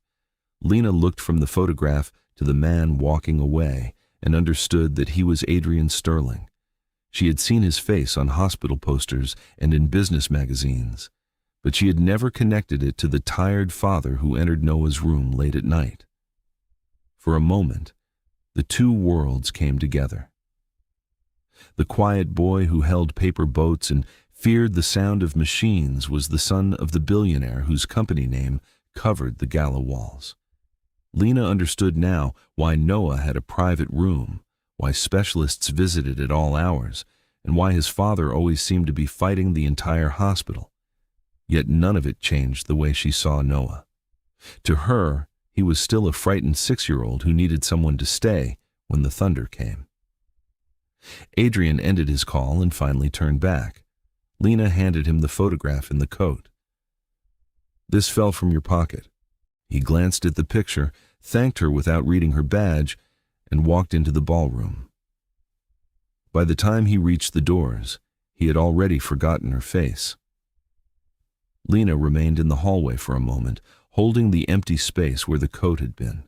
Lena looked from the photograph to the man walking away and understood that he was Adrian Sterling. She had seen his face on hospital posters and in business magazines, but she had never connected it to the tired father who entered Noah's room late at night. For a moment, the two worlds came together. The quiet boy who held paper boats and feared the sound of machines was the son of the billionaire whose company name covered the gala walls. Lena understood now why Noah had a private room, why specialists visited at all hours, and why his father always seemed to be fighting the entire hospital. Yet none of it changed the way she saw Noah. To her, he was still a frightened 6-year-old who needed someone to stay when the thunder came. Adrian ended his call and finally turned back. Lena handed him the photograph in the coat. "This fell from your pocket." He glanced at the picture, thanked her without reading her badge, and walked into the ballroom. By the time he reached the doors, he had already forgotten her face. Lena remained in the hallway for a moment, holding the empty space where the coat had been.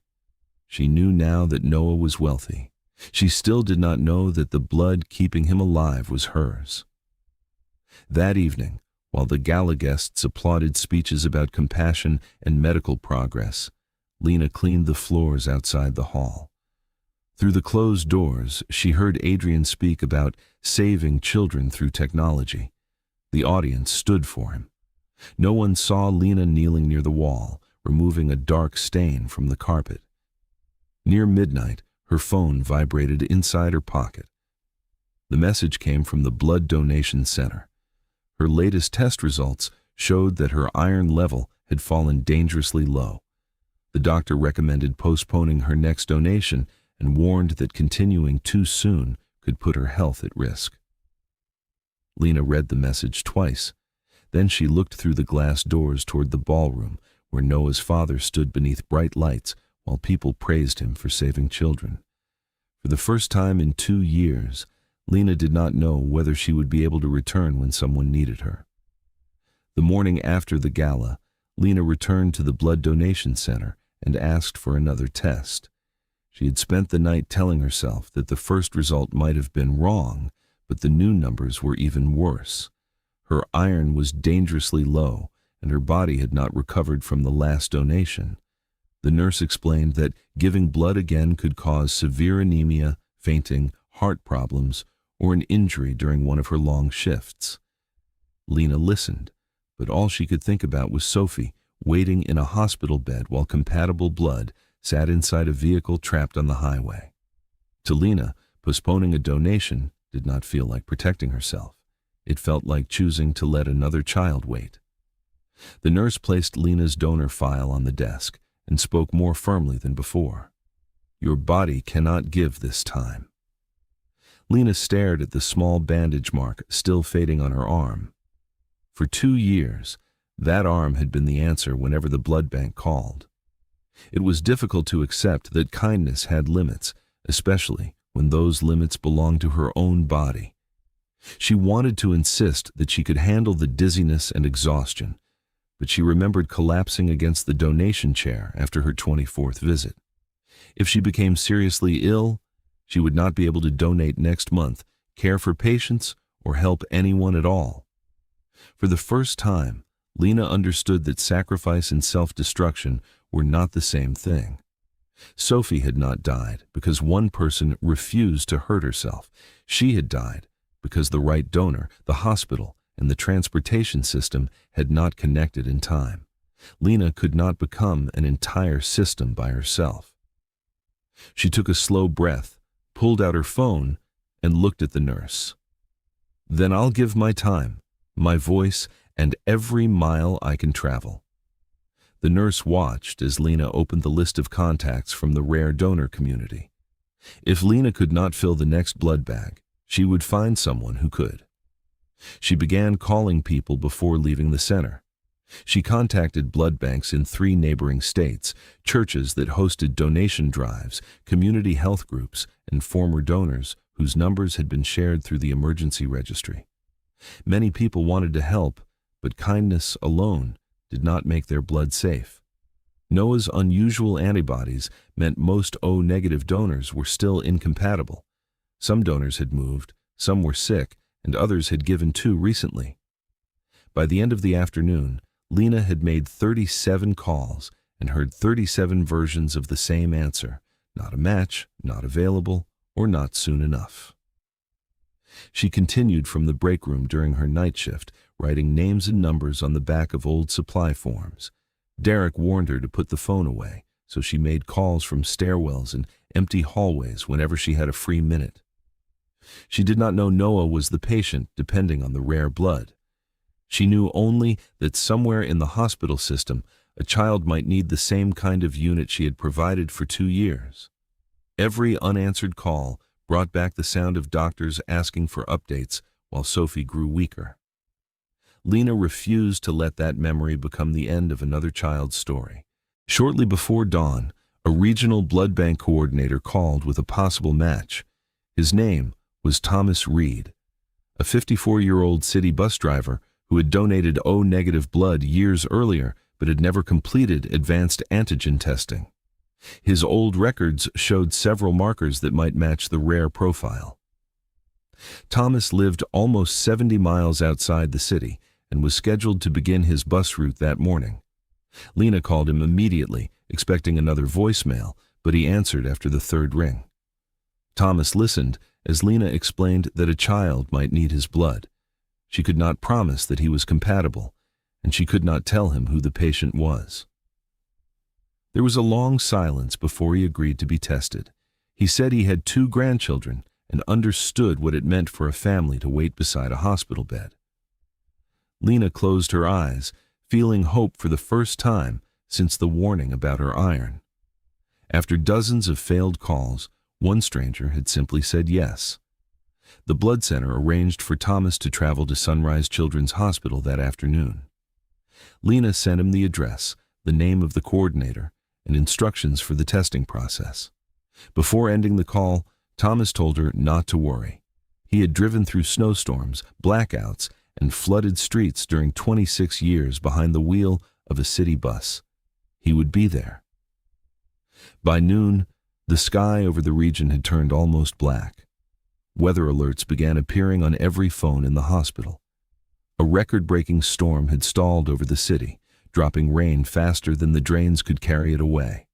She knew now that Noah was wealthy. She still did not know that the blood keeping him alive was hers. That evening, while the gala guests applauded speeches about compassion and medical progress, Lena cleaned the floors outside the hall. Through the closed doors, she heard Adrian speak about saving children through technology. The audience stood for him. No one saw Lena kneeling near the wall, removing a dark stain from the carpet. Near midnight, her phone vibrated inside her pocket. The message came from the Blood Donation Center. Her latest test results showed that her iron level had fallen dangerously low. The doctor recommended postponing her next donation and warned that continuing too soon could put her health at risk. Lena read the message twice. Then she looked through the glass doors toward the ballroom, where Noah's father stood beneath bright lights while people praised him for saving children. For the first time in 2 years, Lena did not know whether she would be able to return when someone needed her. The morning after the gala, Lena returned to the Blood Donation Center and asked for another test. She had spent the night telling herself that the first result might have been wrong, but the new numbers were even worse. Her iron was dangerously low, and her body had not recovered from the last donation. The nurse explained that giving blood again could cause severe anemia, fainting, heart problems, or an injury during one of her long shifts. Lena listened, but all she could think about was Sophie waiting in a hospital bed while compatible blood sat inside a vehicle trapped on the highway. To Lena, postponing a donation did not feel like protecting herself. It felt like choosing to let another child wait. The nurse placed Lena's donor file on the desk and spoke more firmly than before. "Your body cannot give this time." Lena stared at the small bandage mark still fading on her arm. For 2 years, that arm had been the answer whenever the blood bank called. It was difficult to accept that kindness had limits, especially when those limits belonged to her own body. She wanted to insist that she could handle the dizziness and exhaustion, but she remembered collapsing against the donation chair after her 24th visit. If she became seriously ill, she would not be able to donate next month, care for patients, or help anyone at all. For the first time, Lena understood that sacrifice and self-destruction were not the same thing. Sophie had not died because one person refused to hurt herself. She had died because the right donor, the hospital, and the transportation system had not connected in time. Lena could not become an entire system by herself. She took a slow breath, pulled out her phone, and looked at the nurse. "Then I'll give my time, my voice, and every mile I can travel." The nurse watched as Lena opened the list of contacts from the rare donor community. If Lena could not fill the next blood bag, she would find someone who could. She began calling people before leaving the center. She contacted blood banks in 3 neighboring states, churches that hosted donation drives, community health groups, and former donors whose numbers had been shared through the emergency registry. Many people wanted to help, but kindness alone did not make their blood safe. Noah's unusual antibodies meant most O-negative donors were still incompatible. Some donors had moved, some were sick, and others had given too recently. By the end of the afternoon, Lena had made 37 calls and heard 37 versions of the same answer: not a match, not available, or not soon enough. She continued from the break room during her night shift, writing names and numbers on the back of old supply forms. Derek warned her to put the phone away, so she made calls from stairwells and empty hallways whenever she had a free minute. She did not know Noah was the patient depending on the rare blood. She knew only that somewhere in the hospital system, a child might need the same kind of unit she had provided for 2 years. Every unanswered call brought back the sound of doctors asking for updates while Sophie grew weaker. Lena refused to let that memory become the end of another child's story. Shortly before dawn, a regional blood bank coordinator called with a possible match. His name was Thomas Reed, a 54-year-old city bus driver who had donated O-negative blood years earlier but had never completed advanced antigen testing. His old records showed several markers that might match the rare profile. Thomas lived almost 70 miles outside the city and was scheduled to begin his bus route that morning. Lena called him immediately, expecting another voicemail, but he answered after the 3rd ring. Thomas listened as Lena explained that a child might need his blood. She could not promise that he was compatible, and she could not tell him who the patient was. There was a long silence before he agreed to be tested. He said he had 2 grandchildren and understood what it meant for a family to wait beside a hospital bed. Lena closed her eyes, feeling hope for the first time since the warning about her iron. After dozens of failed calls, one stranger had simply said yes. The blood center arranged for Thomas to travel to Sunrise Children's Hospital that afternoon. Lena sent him the address, the name of the coordinator, and instructions for the testing process. Before ending the call, Thomas told her not to worry. He had driven through snowstorms, blackouts, and flooded streets during 26 years behind the wheel of a city bus. He would be there. By noon, the sky over the region had turned almost black. Weather alerts began appearing on every phone in the hospital. A record-breaking storm had stalled over the city, dropping rain faster than the drains could carry it away.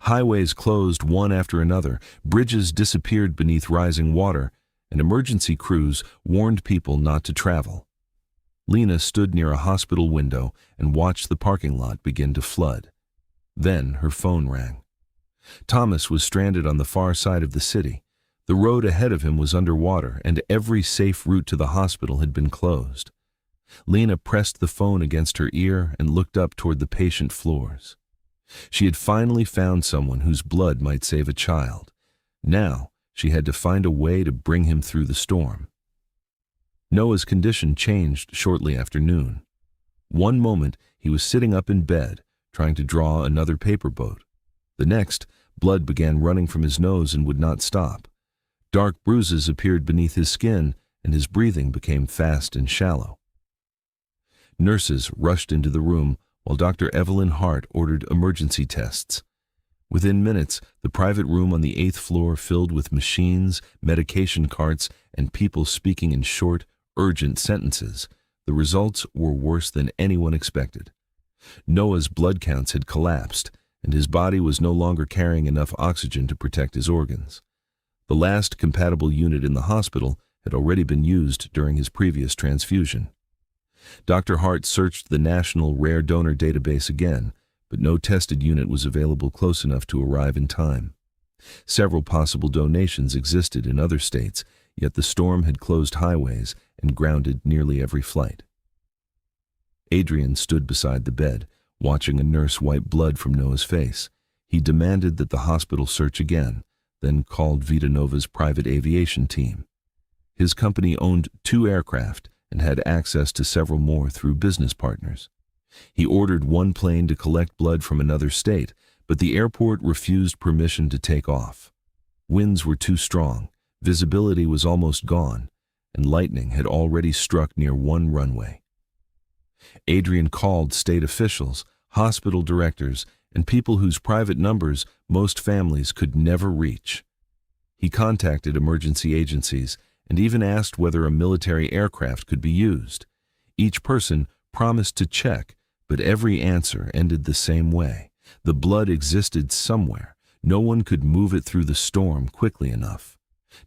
Highways closed one after another, bridges disappeared beneath rising water, and emergency crews warned people not to travel. Lena stood near a hospital window and watched the parking lot begin to flood. Then her phone rang. Thomas was stranded on the far side of the city. The road ahead of him was underwater, and every safe route to the hospital had been closed. Lena pressed the phone against her ear and looked up toward the patient floors. She had finally found someone whose blood might save a child. Now, she had to find a way to bring him through the storm. Noah's condition changed shortly after noon. One moment, he was sitting up in bed, trying to draw another paper boat. The next, blood began running from his nose and would not stop. Dark bruises appeared beneath his skin, and his breathing became fast and shallow. Nurses rushed into the room while Dr. Evelyn Hart ordered emergency tests. Within minutes, the private room on the 8th floor filled with machines, medication carts, and people speaking in short, urgent sentences. The results were worse than anyone expected. Noah's blood counts had collapsed, and his body was no longer carrying enough oxygen to protect his organs. The last compatible unit in the hospital had already been used during his previous transfusion. Dr. Hart searched the National Rare Donor Database again, but no tested unit was available close enough to arrive in time. Several possible donations existed in other states, yet the storm had closed highways and grounded nearly every flight. Adrian stood beside the bed, watching a nurse wipe blood from Noah's face. He demanded that the hospital search again, then called Vita Nova's private aviation team. His company owned 2 aircraft and had access to several more through business partners. He ordered one plane to collect blood from another state, but the airport refused permission to take off. Winds were too strong, visibility was almost gone, and lightning had already struck near one runway. Adrian called state officials, hospital directors, and people whose private numbers most families could never reach. He contacted emergency agencies and even asked whether a military aircraft could be used. Each person promised to check, but every answer ended the same way. The blood existed somewhere. No one could move it through the storm quickly enough.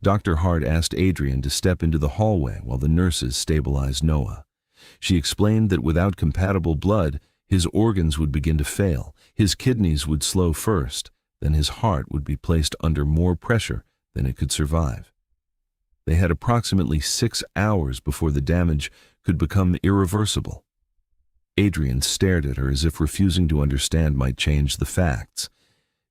Dr. Hart asked Adrian to step into the hallway while the nurses stabilized Noah. She explained that without compatible blood, his organs would begin to fail. His kidneys would slow first, then his heart would be placed under more pressure than it could survive. They had approximately 6 hours before the damage could become irreversible. Adrian stared at her as if refusing to understand might change the facts.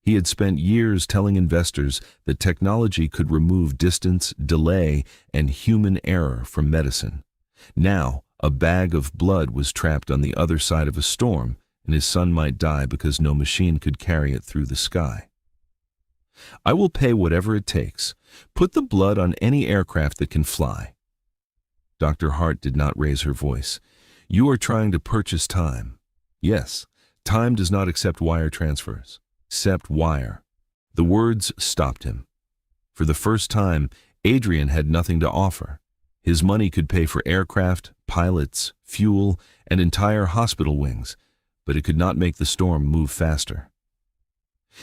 He had spent years telling investors that technology could remove distance, delay, and human error from medicine. Now, a bag of blood was trapped on the other side of a storm, and his son might die because no machine could carry it through the sky. "I will pay whatever it takes. Put the blood on any aircraft that can fly." Dr. Hart did not raise her voice. "You are trying to purchase time." "Yes, time does not accept wire transfers." "Accept wire." The words stopped him. For the first time, Adrian had nothing to offer. His money could pay for aircraft, pilots, fuel, and entire hospital wings, but it could not make the storm move faster.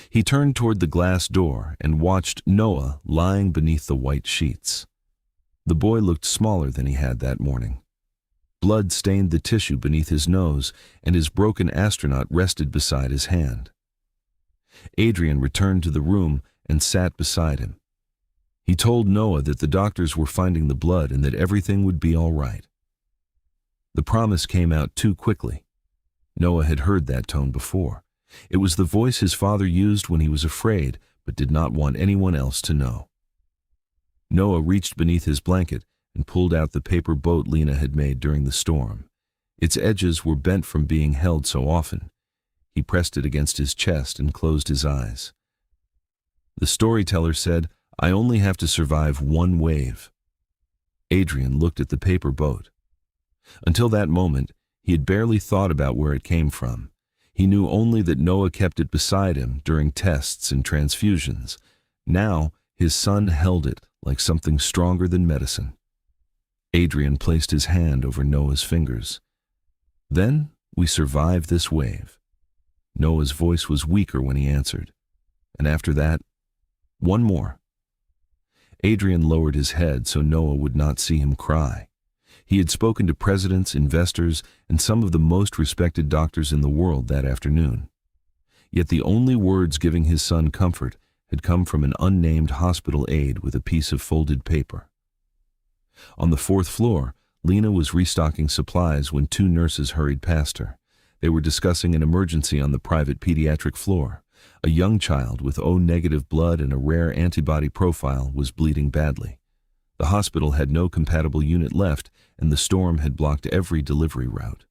He turned toward the glass door and watched Noah lying beneath the white sheets. The boy looked smaller than he had that morning. Blood stained the tissue beneath his nose, and his broken astronaut rested beside his hand. Adrian returned to the room and sat beside him. He told Noah that the doctors were finding the blood and that everything would be all right. The promise came out too quickly. Noah had heard that tone before. It was the voice his father used when he was afraid, but did not want anyone else to know. Noah reached beneath his blanket and pulled out the paper boat Lena had made during the storm. Its edges were bent from being held so often. He pressed it against his chest and closed his eyes. The storyteller said, "I only have to survive one wave." Adrian looked at the paper boat. Until that moment, he had barely thought about where it came from. He knew only that Noah kept it beside him during tests and transfusions. Now, his son held it like something stronger than medicine. Adrian placed his hand over Noah's fingers. "Then we survived this wave." Noah's voice was weaker when he answered. "And after that, one more." Adrian lowered his head so Noah would not see him cry. He had spoken to presidents, investors, and some of the most respected doctors in the world that afternoon. Yet the only words giving his son comfort had come from an unnamed hospital aide with a piece of folded paper. On the fourth floor, Lena was restocking supplies when two nurses hurried past her. They were discussing an emergency on the private pediatric floor. A young child with O-negative blood and a rare antibody profile was bleeding badly. The hospital had no compatible unit left, and the storm had blocked every delivery route.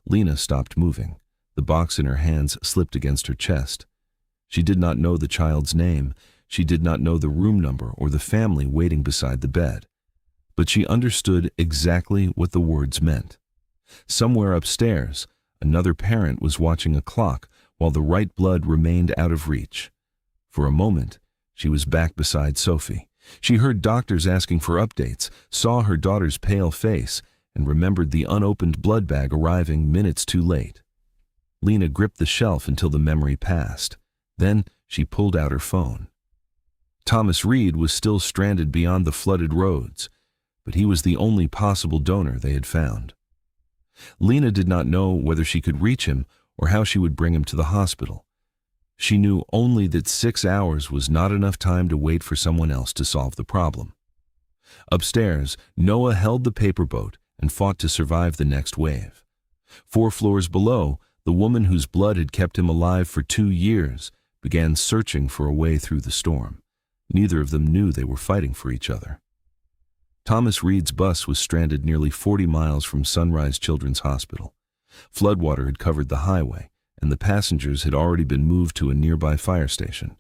Lena stopped moving. The box in her hands slipped against her chest. She did not know the child's name. She did not know the room number or the family waiting beside the bed. But she understood exactly what the words meant. Somewhere upstairs, another parent was watching a clock while the right blood remained out of reach. For a moment, she was back beside Sophie. She heard doctors asking for updates, saw her daughter's pale face, and remembered the unopened blood bag arriving minutes too late. Lena gripped the shelf until the memory passed. Then she pulled out her phone. Thomas Reed was still stranded beyond the flooded roads, but he was the only possible donor they had found. Lena did not know whether she could reach him or how she would bring him to the hospital. She knew only that 6 hours was not enough time to wait for someone else to solve the problem. Upstairs, Noah held the paper boat and fought to survive the next wave. 4 floors below, the woman whose blood had kept him alive for 2 years began searching for a way through the storm. Neither of them knew they were fighting for each other. Thomas Reed's bus was stranded nearly 40 miles from Sunrise Children's Hospital. Floodwater had covered the highway, and the passengers had already been moved to a nearby fire station.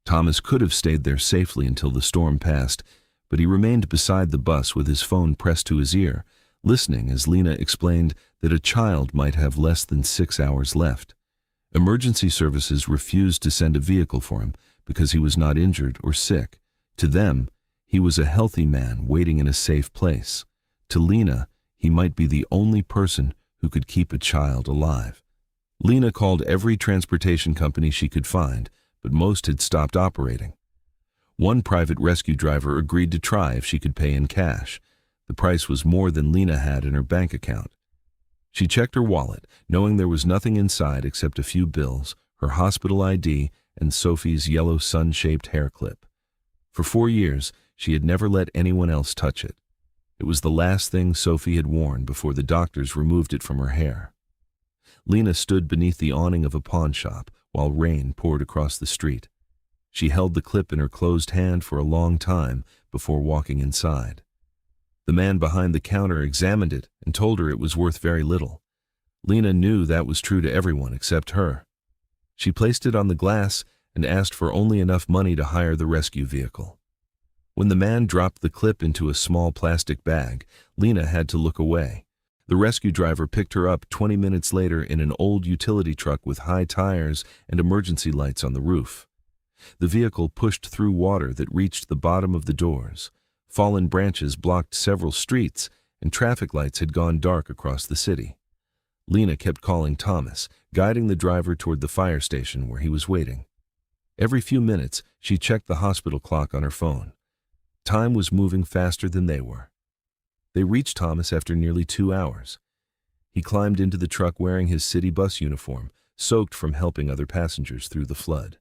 Thomas could have stayed there safely until the storm passed, but he remained beside the bus with his phone pressed to his ear, listening as Lena explained that a child might have less than 6 hours left. Emergency services refused to send a vehicle for him because he was not injured or sick. To them, he was a healthy man waiting in a safe place. To Lena, he might be the only person who could keep a child alive. Lena called every transportation company she could find, but most had stopped operating. One private rescue driver agreed to try if she could pay in cash. The price was more than Lena had in her bank account. She checked her wallet, knowing there was nothing inside except a few bills, her hospital ID, and Sophie's yellow sun-shaped hair clip. For 4 years, she had never let anyone else touch it. It was the last thing Sophie had worn before the doctors removed it from her hair. Lena stood beneath the awning of a pawn shop while rain poured across the street. She held the clip in her closed hand for a long time before walking inside. The man behind the counter examined it and told her it was worth very little. Lena knew that was true to everyone except her. She placed it on the glass and asked for only enough money to hire the rescue vehicle. When the man dropped the clip into a small plastic bag, Lena had to look away. The rescue driver picked her up 20 minutes later in an old utility truck with high tires and emergency lights on the roof. The vehicle pushed through water that reached the bottom of the doors. Fallen branches blocked several streets, and traffic lights had gone dark across the city. Lena kept calling Thomas, guiding the driver toward the fire station where he was waiting. Every few minutes, she checked the hospital clock on her phone. Time was moving faster than they were. They reached Thomas after nearly 2 hours. He climbed into the truck wearing his city bus uniform, soaked from helping other passengers through the flood.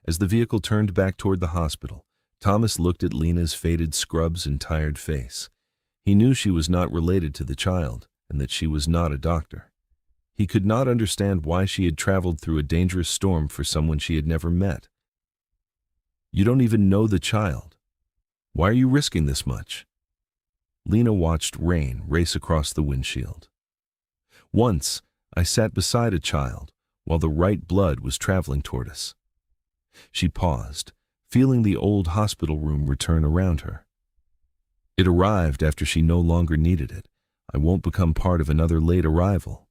As the vehicle turned back toward the hospital, Thomas looked at Lena's faded scrubs and tired face. He knew she was not related to the child and that she was not a doctor. He could not understand why she had traveled through a dangerous storm for someone she had never met. "You don't even know the child. Why are you risking this much?" Lena watched rain race across the windshield. "Once, I sat beside a child while the right blood was traveling toward us." She paused, feeling the old hospital room return around her. "It arrived after she no longer needed it. I won't become part of another late arrival."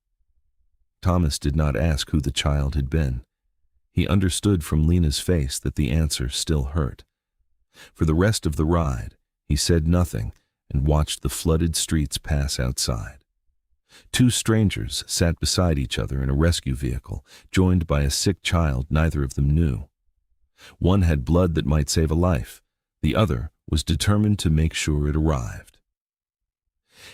Thomas did not ask who the child had been. He understood from Lena's face that the answer still hurt. For the rest of the ride, he said nothing and watched the flooded streets pass outside. 2 strangers sat beside each other in a rescue vehicle, joined by a sick child neither of them knew. One had blood that might save a life. The other was determined to make sure it arrived.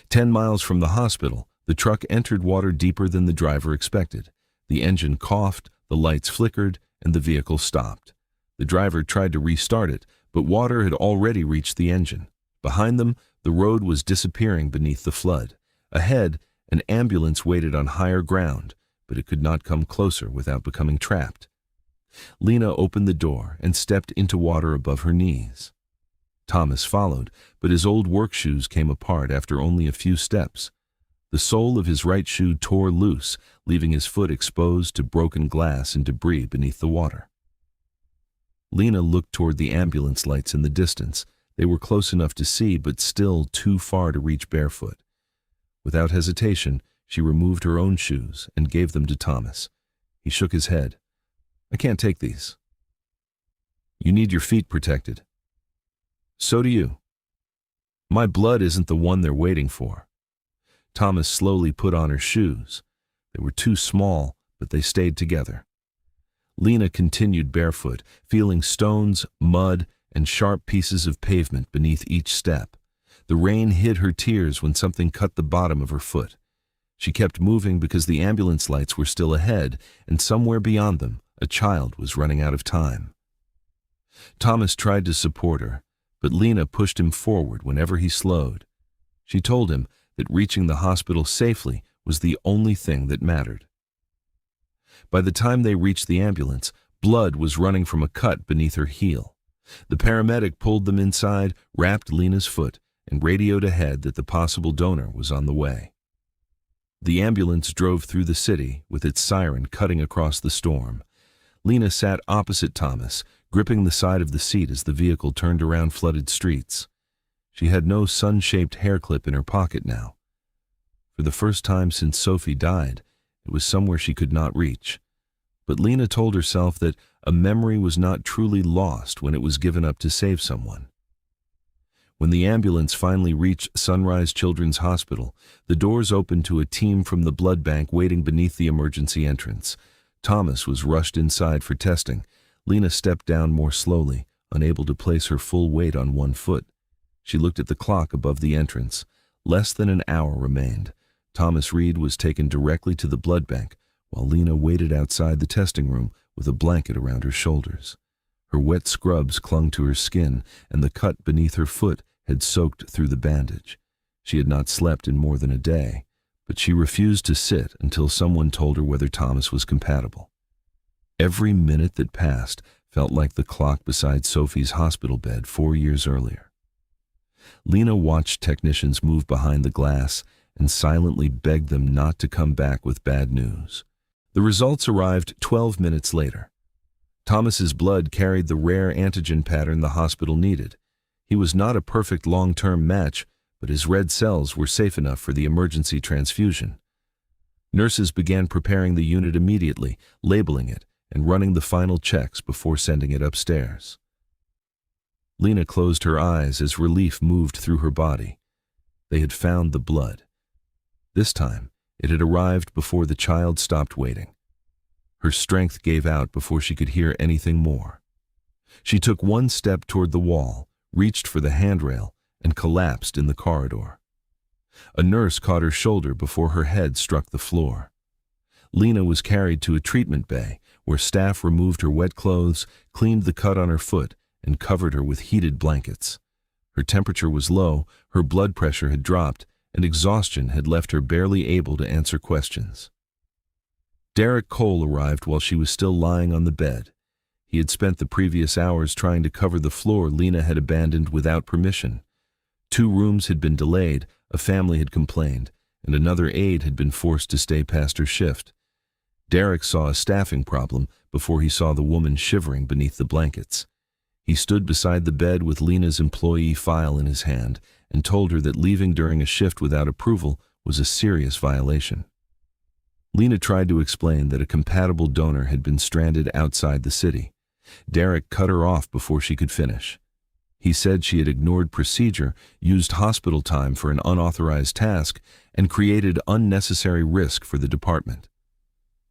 10 miles from the hospital, the truck entered water deeper than the driver expected. The engine coughed, The lights flickered and the vehicle stopped. The driver tried to restart it, but water had already reached the engine. Behind them, the road was disappearing beneath the flood. Ahead, an ambulance waited on higher ground, but it could not come closer without becoming trapped. Lena opened the door and stepped into water above her knees. Thomas followed, but his old work shoes came apart after only a few steps. The sole of his right shoe tore loose, leaving his foot exposed to broken glass and debris beneath the water. Lena looked toward the ambulance lights in the distance. They were close enough to see, but still too far to reach barefoot. Without hesitation, she removed her own shoes and gave them to Thomas. He shook his head. "I can't take these." "You need your feet protected." "So do you." "My blood isn't the one they're waiting for." Thomas slowly put on her shoes. They were too small, but they stayed together. Lena continued barefoot, feeling stones, mud, and sharp pieces of pavement beneath each step. The rain hid her tears when something cut the bottom of her foot. She kept moving because the ambulance lights were still ahead, and somewhere beyond them, a child was running out of time. Thomas tried to support her, but Lena pushed him forward whenever he slowed. She told him that reaching the hospital safely was the only thing that mattered. By the time they reached the ambulance, blood was running from a cut beneath her heel. The paramedic pulled them inside, wrapped Lena's foot, and radioed ahead that the possible donor was on the way. The ambulance drove through the city, with its siren cutting across the storm. Lena sat opposite Thomas, gripping the side of the seat as the vehicle turned around flooded streets. She had no sun-shaped hair clip in her pocket now. For the first time since Sophie died, it was somewhere she could not reach. But Lena told herself that a memory was not truly lost when it was given up to save someone. When the ambulance finally reached Sunrise Children's Hospital, the doors opened to a team from the blood bank waiting beneath the emergency entrance. Thomas was rushed inside for testing. Lena stepped down more slowly, unable to place her full weight on one foot. She looked at the clock above the entrance. Less than an hour remained. Thomas Reed was taken directly to the blood bank, while Lena waited outside the testing room with a blanket around her shoulders. Her wet scrubs clung to her skin, and the cut beneath her foot had soaked through the bandage. She had not slept in more than a day, but she refused to sit until someone told her whether Thomas was compatible. Every minute that passed felt like the clock beside Sophie's hospital bed 4 years earlier. Lena watched technicians move behind the glass and silently begged them not to come back with bad news. The results arrived 12 minutes later. Thomas's blood carried the rare antigen pattern the hospital needed. He was not a perfect long-term match, but his red cells were safe enough for the emergency transfusion. Nurses began preparing the unit immediately, labeling it, and running the final checks before sending it upstairs. Lena closed her eyes as relief moved through her body. They had found the blood. This time, it had arrived before the child stopped waiting. Her strength gave out before she could hear anything more. She took one step toward the wall, reached for the handrail, and collapsed in the corridor. A nurse caught her shoulder before her head struck the floor. Lena was carried to a treatment bay, where staff removed her wet clothes, cleaned the cut on her foot, and covered her with heated blankets. Her temperature was low, her blood pressure had dropped, and exhaustion had left her barely able to answer questions. Derek Cole arrived while she was still lying on the bed. He had spent the previous hours trying to cover the floor Lena had abandoned without permission. 2 rooms had been delayed, a family had complained, and another aide had been forced to stay past her shift. Derek saw a staffing problem before he saw the woman shivering beneath the blankets. He stood beside the bed with Lena's employee file in his hand and told her that leaving during a shift without approval was a serious violation. Lena tried to explain that a compatible donor had been stranded outside the city. Derek cut her off before she could finish. He said she had ignored procedure, used hospital time for an unauthorized task, and created unnecessary risk for the department.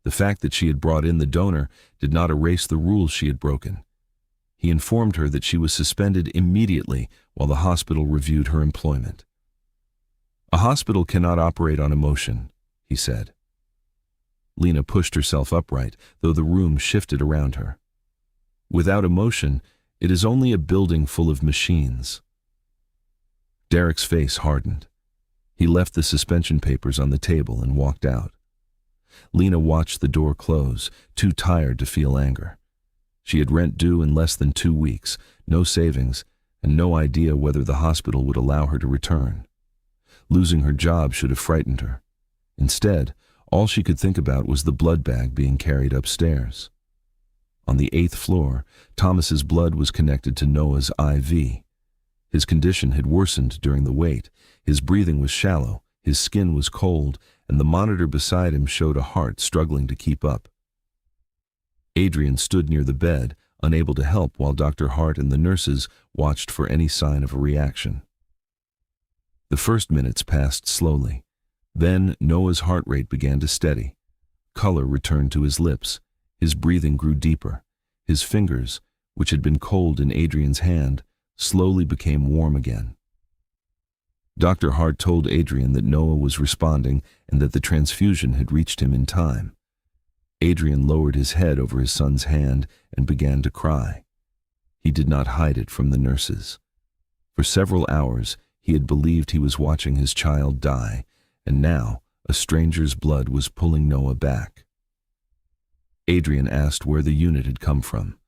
The fact that she had brought in the donor did not erase the rules she had broken. He informed her that she was suspended immediately while the hospital reviewed her employment. "A hospital cannot operate on emotion," he said. Lena pushed herself upright, though the room shifted around her. Without emotion, it is only a building full of machines. Derek's face hardened. He left the suspension papers on the table and walked out. Lena watched the door close, too tired to feel anger. She had rent due in less than 2 weeks, no savings, and no idea whether the hospital would allow her to return. Losing her job should have frightened her. Instead, all she could think about was the blood bag being carried upstairs. On the 8th floor, Thomas's blood was connected to Noah's IV. His condition had worsened during the wait. His breathing was shallow, his skin was cold, and the monitor beside him showed a heart struggling to keep up. Adrian stood near the bed, unable to help while Dr. Hart and the nurses watched for any sign of a reaction. The first minutes passed slowly. Then Noah's heart rate began to steady. Color returned to his lips. His breathing grew deeper. His fingers, which had been cold in Adrian's hand, slowly became warm again. Dr. Hart told Adrian that Noah was responding and that the transfusion had reached him in time. Adrian lowered his head over his son's hand and began to cry. He did not hide it from the nurses. For several hours, he had believed he was watching his child die, and now a stranger's blood was pulling Noah back. Adrian asked where the unit had come from.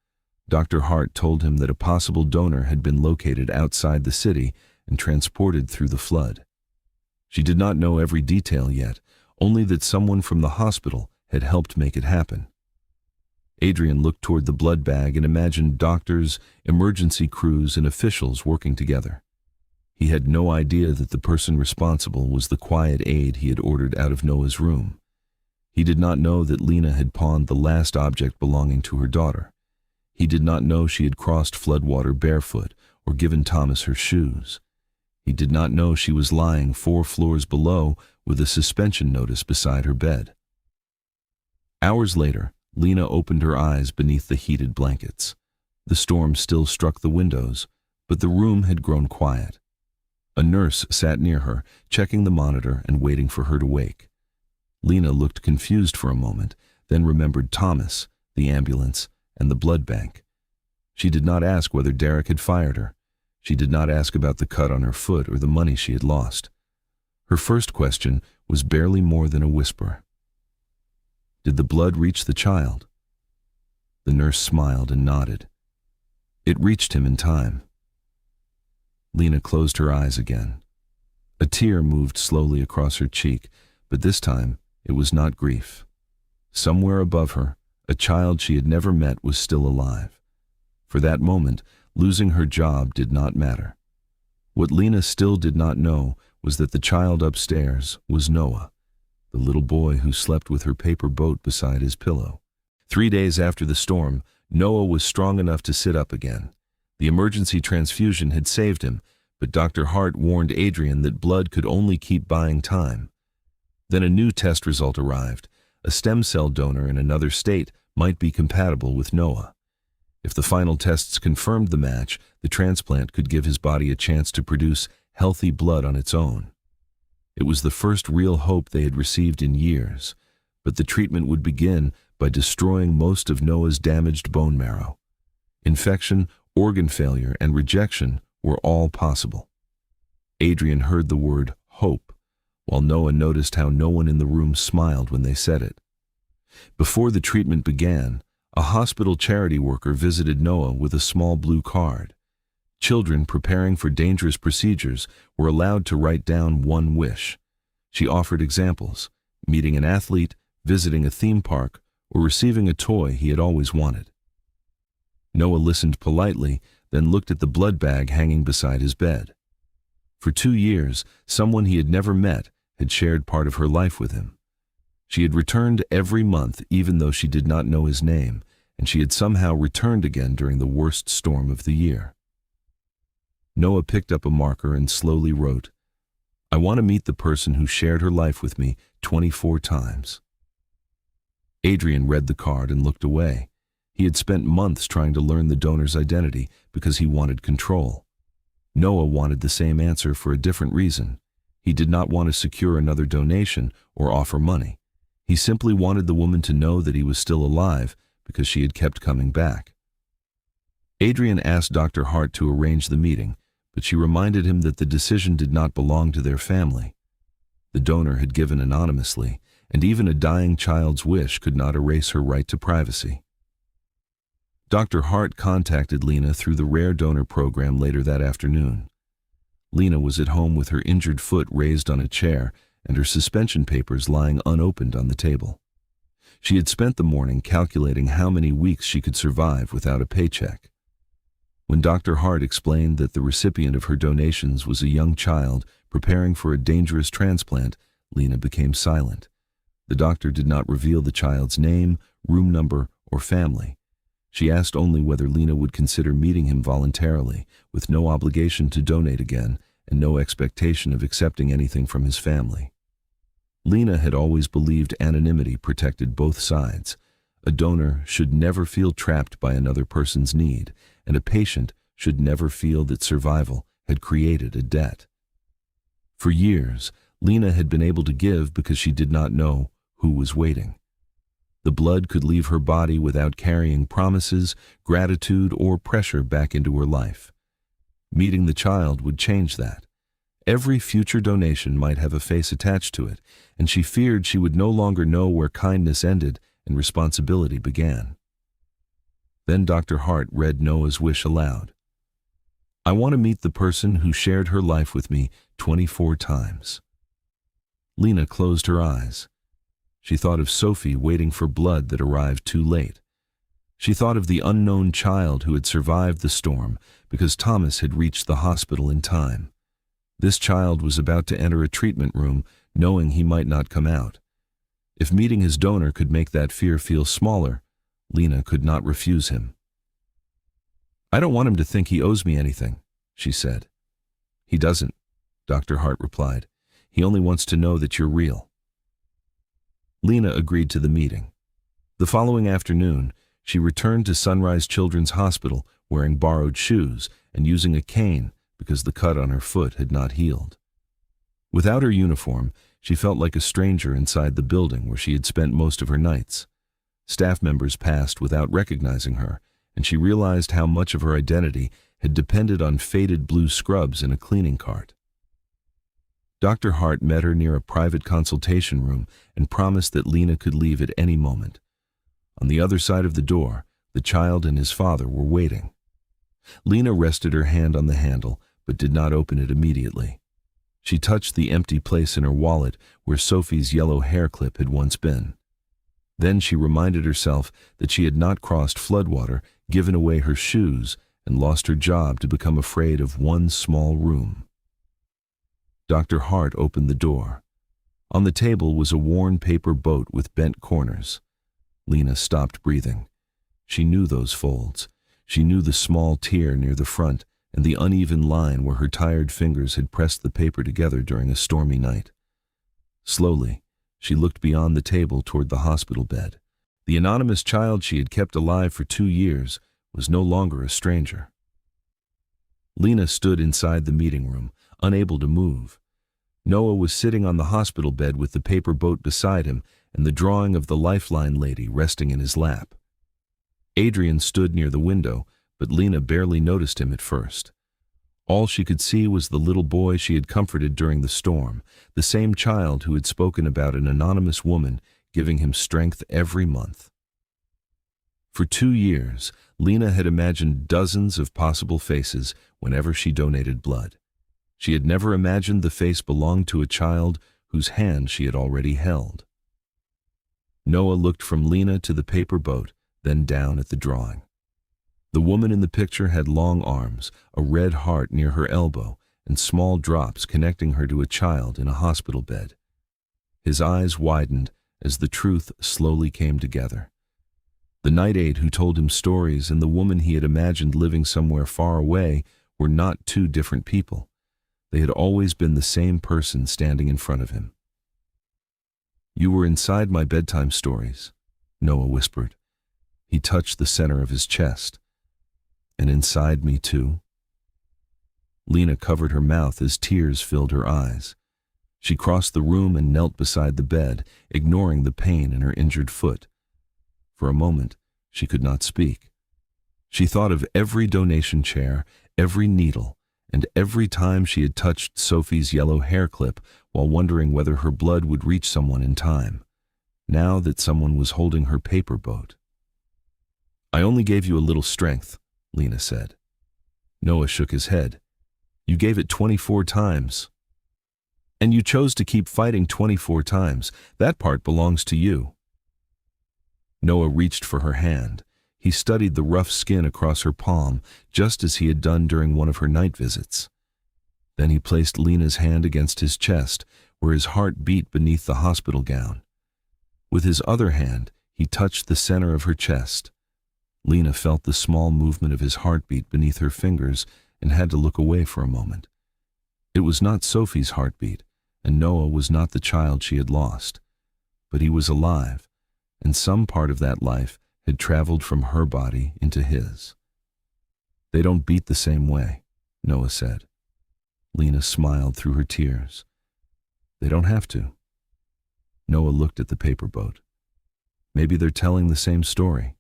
Dr. Hart told him that a possible donor had been located outside the city and transported through the flood. She did not know every detail yet, only that someone from the hospital had helped make it happen. Adrian looked toward the blood bag and imagined doctors, emergency crews, and officials working together. He had no idea that the person responsible was the quiet aide he had ordered out of Noah's room. He did not know that Lena had pawned the last object belonging to her daughter. He did not know she had crossed floodwater barefoot or given Thomas her shoes. He did not know she was lying 4 floors below with a suspension notice beside her bed. Hours later, Lena opened her eyes beneath the heated blankets. The storm still struck the windows, but the room had grown quiet. A nurse sat near her, checking the monitor and waiting for her to wake. Lena looked confused for a moment, then remembered Thomas, the ambulance, and the blood bank. She did not ask whether Derek had fired her. She did not ask about the cut on her foot or the money she had lost. Her first question was barely more than a whisper. Did the blood reach the child? The nurse smiled and nodded. It reached him in time. Lena closed her eyes again. A tear moved slowly across her cheek, but this time it was not grief. Somewhere above her, a child she had never met was still alive. For that moment, losing her job did not matter. What Lena still did not know was that the child upstairs was Noah, the little boy who slept with her paper boat beside his pillow. 3 days after the storm, Noah was strong enough to sit up again. The emergency transfusion had saved him, but Dr. Hart warned Adrian that blood could only keep buying time. Then a new test result arrived. A stem cell donor in another state might be compatible with Noah. If the final tests confirmed the match, the transplant could give his body a chance to produce healthy blood on its own. It was the first real hope they had received in years, but the treatment would begin by destroying most of Noah's damaged bone marrow. Infection, organ failure, and rejection were all possible. Adrian heard the word hope, while Noah noticed how no one in the room smiled when they said it. Before the treatment began, a hospital charity worker visited Noah with a small blue card. Children preparing for dangerous procedures were allowed to write down one wish. She offered examples: meeting an athlete, visiting a theme park, or receiving a toy he had always wanted. Noah listened politely, then looked at the blood bag hanging beside his bed. For 2 years, someone he had never met had shared part of her life with him. She had returned every month even though she did not know his name, and she had somehow returned again during the worst storm of the year. Noah picked up a marker and slowly wrote, "I want to meet the person who shared her life with me 24 times. Adrian read the card and looked away. He had spent months trying to learn the donor's identity because he wanted control. Noah wanted the same answer for a different reason. He did not want to secure another donation or offer money. He simply wanted the woman to know that he was still alive because she had kept coming back. Adrian asked Dr. Hart to arrange the meeting, but she reminded him that the decision did not belong to their family. The donor had given anonymously, and even a dying child's wish could not erase her right to privacy. Dr. Hart contacted Lena through the Rare Donor program later that afternoon. Lena was at home with her injured foot raised on a chair and her suspension papers lying unopened on the table. She had spent the morning calculating how many weeks she could survive without a paycheck. When Dr. Hart explained that the recipient of her donations was a young child preparing for a dangerous transplant, Lena became silent. The doctor did not reveal the child's name, room number, or family. She asked only whether Lena would consider meeting him voluntarily, with no obligation to donate again and no expectation of accepting anything from his family. Lena had always believed anonymity protected both sides. A donor should never feel trapped by another person's need, and a patient should never feel that survival had created a debt. For years, Lena had been able to give because she did not know who was waiting. The blood could leave her body without carrying promises, gratitude, or pressure back into her life. Meeting the child would change that. Every future donation might have a face attached to it, and she feared she would no longer know where kindness ended and responsibility began. Then Dr. Hart read Noah's wish aloud. "I want to meet the person who shared her life with me 24 times." Lena closed her eyes. She thought of Sophie waiting for blood that arrived too late. She thought of the unknown child who had survived the storm because Thomas had reached the hospital in time. This child was about to enter a treatment room knowing he might not come out. If meeting his donor could make that fear feel smaller, Lena could not refuse him. "I don't want him to think he owes me anything," she said. "He doesn't," Dr. Hart replied. "He only wants to know that you're real." Lena agreed to the meeting. The following afternoon, she returned to Sunrise Children's Hospital wearing borrowed shoes and using a cane because the cut on her foot had not healed. Without her uniform, she felt like a stranger inside the building where she had spent most of her nights. Staff members passed without recognizing her, and she realized how much of her identity had depended on faded blue scrubs in a cleaning cart. Dr. Hart met her near a private consultation room and promised that Lena could leave at any moment. On the other side of the door, the child and his father were waiting. Lena rested her hand on the handle, but did not open it immediately. She touched the empty place in her wallet where Sophie's yellow hair clip had once been. Then she reminded herself that she had not crossed floodwater, given away her shoes, and lost her job to become afraid of one small room. Dr. Hart opened the door. On the table was a worn paper boat with bent corners. Lena stopped breathing. She knew those folds. She knew the small tear near the front and the uneven line where her tired fingers had pressed the paper together during a stormy night. Slowly, she looked beyond the table toward the hospital bed. The anonymous child she had kept alive for 2 years was no longer a stranger. Lena stood inside the meeting room, unable to move. Noah was sitting on the hospital bed with the paper boat beside him and the drawing of the lifeline lady resting in his lap. Adrian stood near the window, but Lena barely noticed him at first. All she could see was the little boy she had comforted during the storm, the same child who had spoken about an anonymous woman giving him strength every month. For 2 years, Lena had imagined dozens of possible faces whenever she donated blood. She had never imagined the face belonged to a child whose hand she had already held. Noah looked from Lena to the paper boat, then down at the drawing. The woman in the picture had long arms, a red heart near her elbow, and small drops connecting her to a child in a hospital bed. His eyes widened as the truth slowly came together. The night aide who told him stories and the woman he had imagined living somewhere far away were not two different people. They had always been the same person standing in front of him. "You were inside my bedtime stories," Noah whispered. He touched the center of his chest. "And inside me too." Lena covered her mouth as tears filled her eyes. She crossed the room and knelt beside the bed, ignoring the pain in her injured foot. For a moment, she could not speak. She thought of every donation chair, every needle, and every time she had touched Sophie's yellow hair clip while wondering whether her blood would reach someone in time, now that someone was holding her paper boat. "I only gave you a little strength," Lena said. Noah shook his head. "You gave it 24 times. And you chose to keep fighting 24 times. That part belongs to you." Noah reached for her hand. He studied the rough skin across her palm, just as he had done during one of her night visits. Then he placed Lena's hand against his chest, where his heart beat beneath the hospital gown. With his other hand, he touched the center of her chest. Lena felt the small movement of his heartbeat beneath her fingers and had to look away for a moment. It was not Sophie's heartbeat, and Noah was not the child she had lost. But he was alive, and some part of that life had traveled from her body into his. "They don't beat the same way," Noah said. Lena smiled through her tears. "They don't have to." Noah looked at the paper boat. "Maybe they're telling the same story."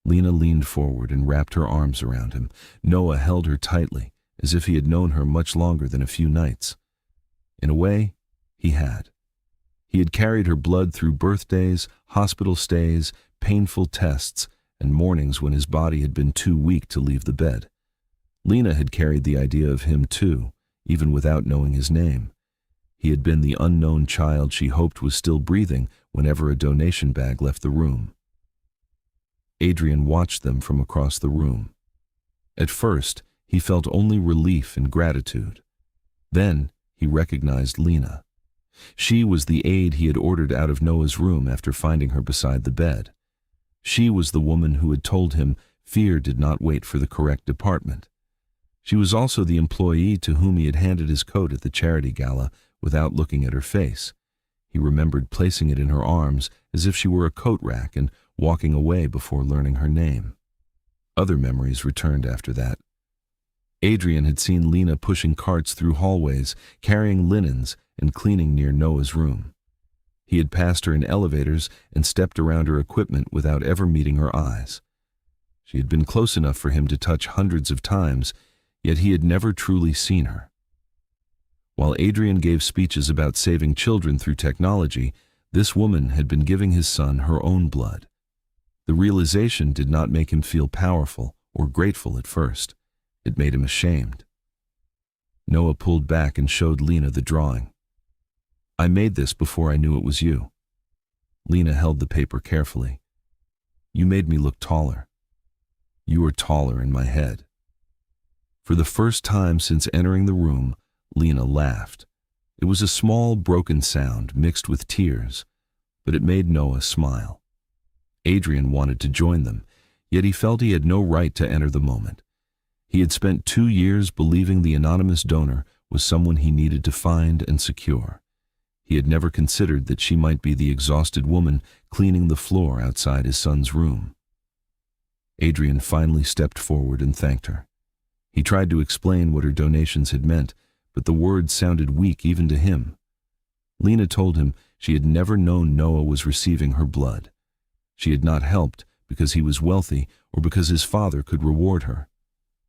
Lena leaned forward and wrapped her arms around him. Noah held her tightly, as if he had known her much longer than a few nights. In a way, he had. He had carried her blood through birthdays, hospital stays, painful tests, and mornings when his body had been too weak to leave the bed. Lena had carried the idea of him too, even without knowing his name. He had been the unknown child she hoped was still breathing whenever a donation bag left the room. Adrian watched them from across the room. At first, he felt only relief and gratitude. Then, he recognized Lena. She was the aide he had ordered out of Noah's room after finding her beside the bed. She was the woman who had told him fear did not wait for the correct department. She was also the employee to whom he had handed his coat at the charity gala without looking at her face. He remembered placing it in her arms as if she were a coat rack and walking away before learning her name. Other memories returned after that. Adrian had seen Lena pushing carts through hallways, carrying linens, and cleaning near Noah's room. He had passed her in elevators and stepped around her equipment without ever meeting her eyes. She had been close enough for him to touch hundreds of times, yet he had never truly seen her. While Adrian gave speeches about saving children through technology, this woman had been giving his son her own blood. The realization did not make him feel powerful or grateful at first. It made him ashamed. Noah pulled back and showed Lena the drawing. "I made this before I knew it was you." Lena held the paper carefully. "You made me look taller. You were taller in my head." For the first time since entering the room, Lena laughed. It was a small, broken sound mixed with tears, but it made Noah smile. Adrian wanted to join them, yet he felt he had no right to enter the moment. He had spent 2 years believing the anonymous donor was someone he needed to find and secure. He had never considered that she might be the exhausted woman cleaning the floor outside his son's room. Adrian finally stepped forward and thanked her. He tried to explain what her donations had meant, but the words sounded weak even to him. Lena told him she had never known Noah was receiving her blood. She had not helped because he was wealthy or because his father could reward her.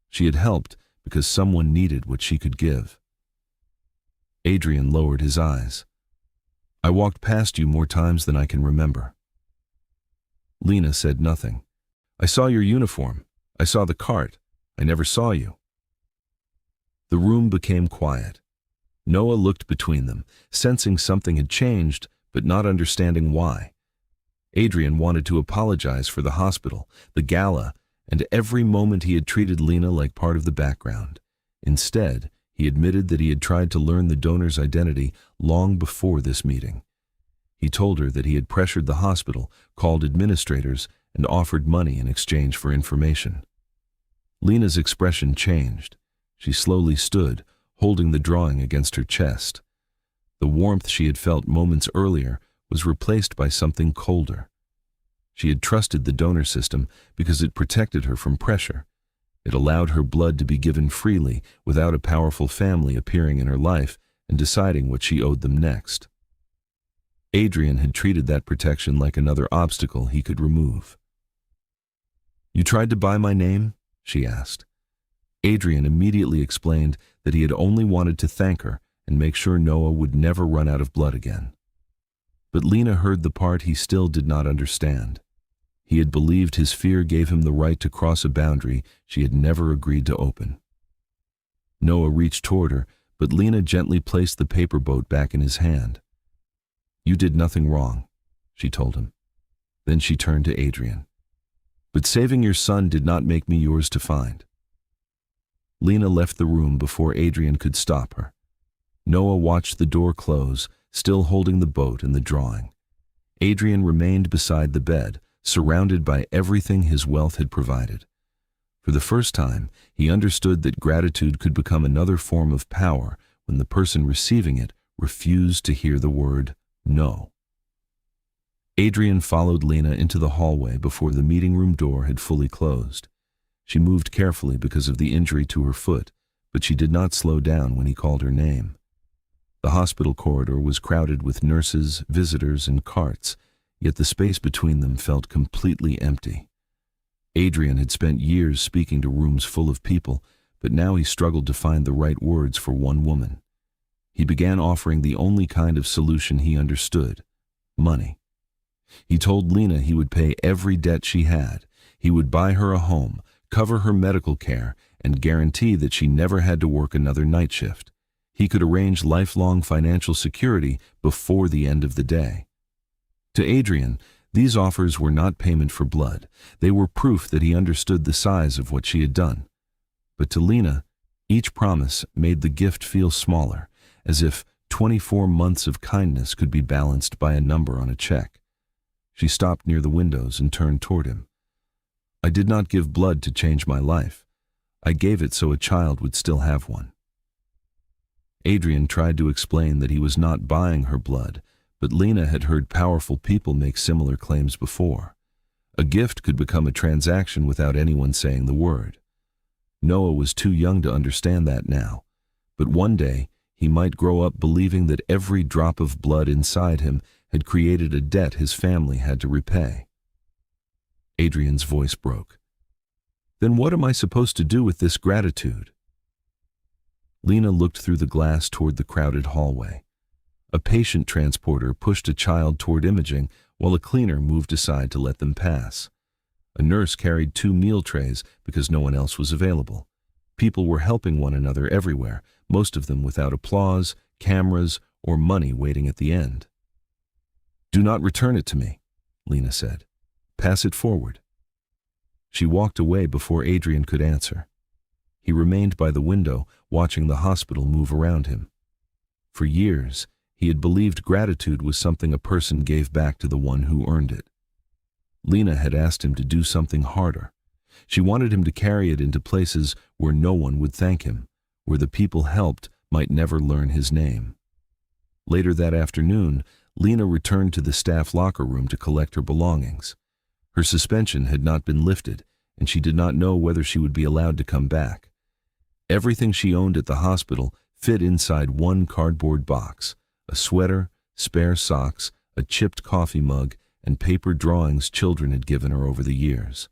She had helped because someone needed what she could give. Adrian lowered his eyes. "I walked past you more times than I can remember." Lena said nothing. "I saw your uniform. I saw the cart. I never saw you." The room became quiet. Noah looked between them, sensing something had changed, but not understanding why. Adrian wanted to apologize for the hospital, the gala, and every moment he had treated Lena like part of the background. Instead, he admitted that he had tried to learn the donor's identity long before this meeting. He told her that he had pressured the hospital, called administrators, and offered money in exchange for information. Lena's expression changed. She slowly stood, holding the drawing against her chest. The warmth she had felt moments earlier was replaced by something colder. She had trusted the donor system because it protected her from pressure. It allowed her blood to be given freely without a powerful family appearing in her life and deciding what she owed them next. Adrian had treated that protection like another obstacle he could remove. "You tried to buy my name?" she asked. Adrian immediately explained that he had only wanted to thank her and make sure Noah would never run out of blood again. But Lena heard the part he still did not understand. He had believed his fear gave him the right to cross a boundary she had never agreed to open. Noah reached toward her, but Lena gently placed the paper boat back in his hand. "You did nothing wrong," she told him. Then she turned to Adrian. "But saving your son did not make me yours to find." Lena left the room before Adrian could stop her. Noah watched the door close, still holding the boat and the drawing. Adrian remained beside the bed, surrounded by everything his wealth had provided. For the first time, he understood that gratitude could become another form of power when the person receiving it refused to hear the word no. Adrian followed Lena into the hallway before the meeting room door had fully closed. She moved carefully because of the injury to her foot, but she did not slow down when he called her name. The hospital corridor was crowded with nurses, visitors, and carts, yet the space between them felt completely empty. Adrian had spent years speaking to rooms full of people, but now he struggled to find the right words for one woman. He began offering the only kind of solution he understood: money. He told Lena he would pay every debt she had. He would buy her a home, cover her medical care, and guarantee that she never had to work another night shift. He could arrange lifelong financial security before the end of the day. To Adrian, these offers were not payment for blood. They were proof that he understood the size of what she had done. But to Lena, each promise made the gift feel smaller, as if 24 months of kindness could be balanced by a number on a check. She stopped near the windows and turned toward him. "I did not give blood to change my life. I gave it so a child would still have one." Adrian tried to explain that he was not buying her blood, but Lena had heard powerful people make similar claims before. A gift could become a transaction without anyone saying the word. Noah was too young to understand that now, but one day he might grow up believing that every drop of blood inside him had created a debt his family had to repay. Adrian's voice broke. "Then what am I supposed to do with this gratitude?" Lena looked through the glass toward the crowded hallway. A patient transporter pushed a child toward imaging while a cleaner moved aside to let them pass. A nurse carried 2 meal trays because no one else was available. People were helping one another everywhere, most of them without applause, cameras, or money waiting at the end. "Do not return it to me," Lena said. "Pass it forward." She walked away before Adrian could answer. He remained by the window, watching the hospital move around him. For years, he had believed gratitude was something a person gave back to the one who earned it. Lena had asked him to do something harder. She wanted him to carry it into places where no one would thank him, where the people helped might never learn his name. Later that afternoon, Lena returned to the staff locker room to collect her belongings. Her suspension had not been lifted, and she did not know whether she would be allowed to come back. Everything she owned at the hospital fit inside one cardboard box: a sweater, spare socks, a chipped coffee mug, and paper drawings children had given her over the years.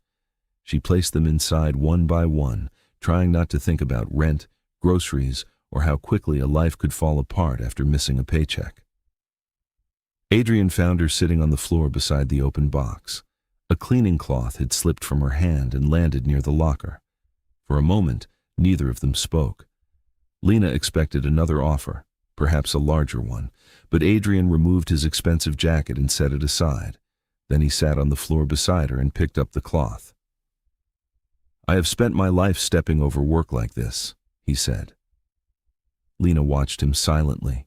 She placed them inside one by one, trying not to think about rent, groceries, or how quickly a life could fall apart after missing a paycheck. Adrian found her sitting on the floor beside the open box. A cleaning cloth had slipped from her hand and landed near the locker. For a moment, neither of them spoke. Lena expected another offer, perhaps a larger one, but Adrian removed his expensive jacket and set it aside. Then he sat on the floor beside her and picked up the cloth. "I have spent my life stepping over work like this," he said. Lena watched him silently.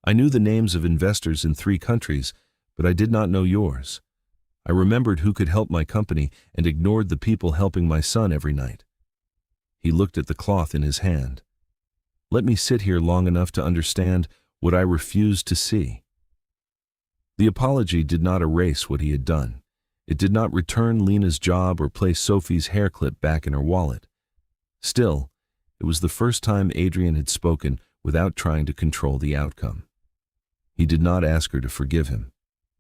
"I knew the names of investors in 3 countries, but I did not know yours. I remembered who could help my company and ignored the people helping my son every night." He looked at the cloth in his hand. "Let me sit here long enough to understand what I refused to see." The apology did not erase what he had done. It did not return Lena's job or place Sophie's hair clip back in her wallet. Still, it was the first time Adrian had spoken without trying to control the outcome. He did not ask her to forgive him.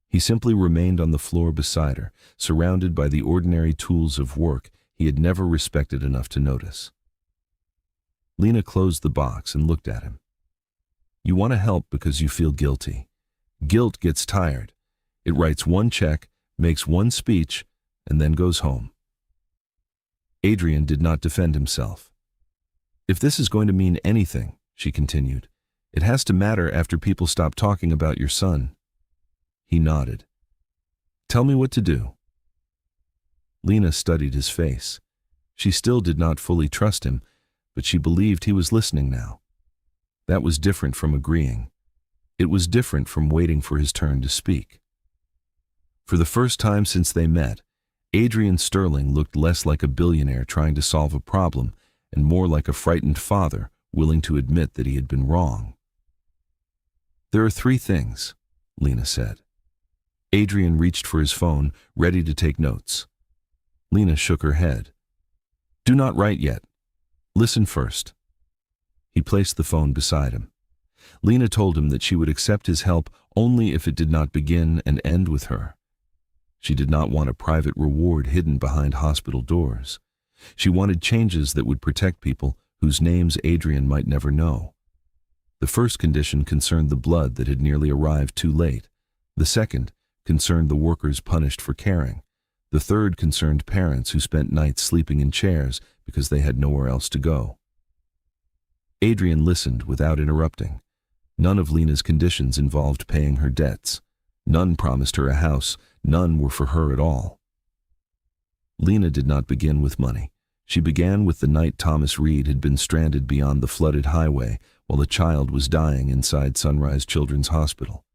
He simply remained on the floor beside her, surrounded by the ordinary tools of work he had never respected enough to notice. Lena closed the box and looked at him. You want to help because you feel guilty. Guilt gets tired. It writes one check, makes one speech, and then goes home. Adrian did not defend himself. If this is going to mean anything, she continued, it has to matter after people stop talking about your son. He nodded. Tell me what to do. Lena studied his face. She still did not fully trust him, but she believed he was listening now. That was different from agreeing. It was different from waiting for his turn to speak. For the first time since they met, Adrian Sterling looked less like a billionaire trying to solve a problem and more like a frightened father willing to admit that he had been wrong. There are 3 things, Lena said. Adrian reached for his phone, ready to take notes. Lena shook her head. Do not write yet. Listen first. He placed the phone beside him. Lena told him that she would accept his help only if it did not begin and end with her. She did not want a private reward hidden behind hospital doors. She wanted changes that would protect people whose names Adrian might never know. The first condition concerned the blood that had nearly arrived too late. The second concerned the workers punished for caring. The third concerned parents who spent nights sleeping in chairs because they had nowhere else to go. Adrian listened without interrupting. None of Lena's conditions involved paying her debts. None promised her a house. None were for her at all. Lena did not begin with money. She began with the night Thomas Reed had been stranded beyond the flooded highway while a child was dying inside Sunrise Children's Hospital.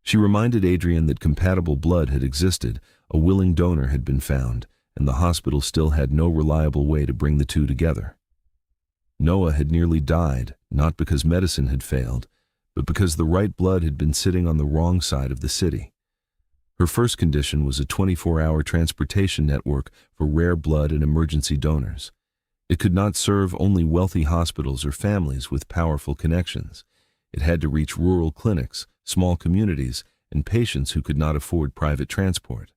She reminded Adrian that compatible blood had existed, a willing donor had been found, and the hospital still had no reliable way to bring the two together. Noah had nearly died, not because medicine had failed, but because the right blood had been sitting on the wrong side of the city. Her first condition was a 24-hour transportation network for rare blood and emergency donors. It could not serve only wealthy hospitals or families with powerful connections. It had to reach rural clinics, small communities, and patients who could not afford private transport.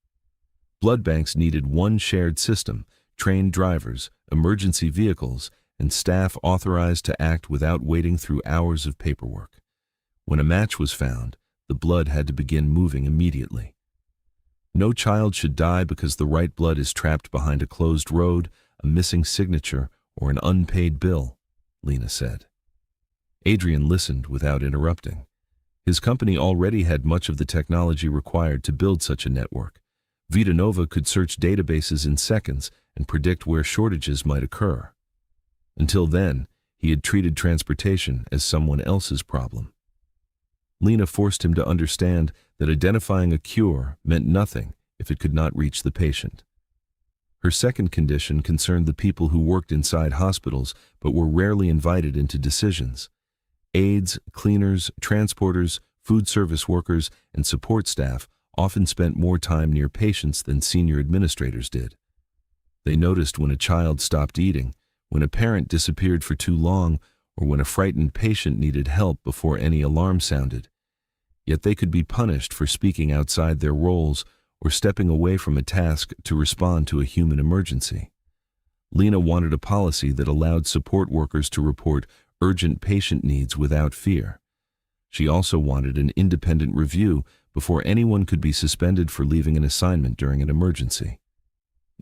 Blood banks needed one shared system, trained drivers, emergency vehicles, and staff authorized to act without waiting through hours of paperwork. When a match was found, the blood had to begin moving immediately. No child should die because the right blood is trapped behind a closed road, a missing signature, or an unpaid bill, Lena said. Adrian listened without interrupting. His company already had much of the technology required to build such a network. Vitanova could search databases in seconds and predict where shortages might occur. Until then, he had treated transportation as someone else's problem. Lena forced him to understand that identifying a cure meant nothing if it could not reach the patient. Her second condition concerned the people who worked inside hospitals but were rarely invited into decisions. Aides, cleaners, transporters, food service workers, and support staff often spent more time near patients than senior administrators did. They noticed when a child stopped eating, when a parent disappeared for too long, or when a frightened patient needed help before any alarm sounded. Yet they could be punished for speaking outside their roles or stepping away from a task to respond to a human emergency. Lena wanted a policy that allowed support workers to report urgent patient needs without fear. She also wanted an independent review before anyone could be suspended for leaving an assignment during an emergency.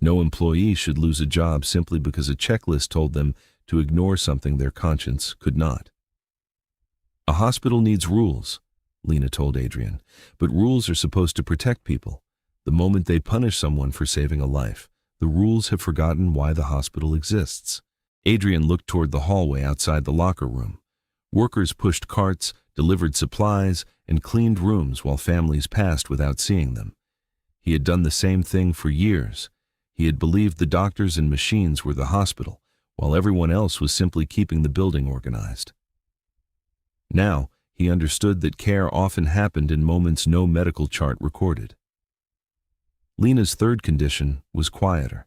No employee should lose a job simply because a checklist told them to ignore something their conscience could not. A hospital needs rules, Lena told Adrian, but rules are supposed to protect people. The moment they punish someone for saving a life, the rules have forgotten why the hospital exists. Adrian looked toward the hallway outside the locker room. Workers pushed carts, delivered supplies, and cleaned rooms while families passed without seeing them. He had done the same thing for years. He had believed the doctors and machines were the hospital, while everyone else was simply keeping the building organized. Now, he understood that care often happened in moments no medical chart recorded. Lena's third condition was quieter.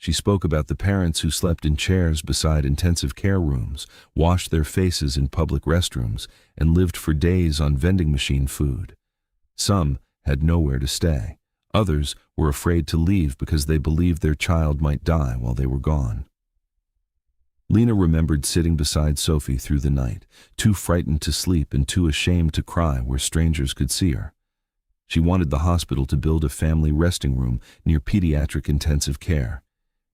She spoke about the parents who slept in chairs beside intensive care rooms, washed their faces in public restrooms, and lived for days on vending machine food. Some had nowhere to stay. Others were afraid to leave because they believed their child might die while they were gone. Lena remembered sitting beside Sophie through the night, too frightened to sleep and too ashamed to cry where strangers could see her. She wanted the hospital to build a family resting room near pediatric intensive care.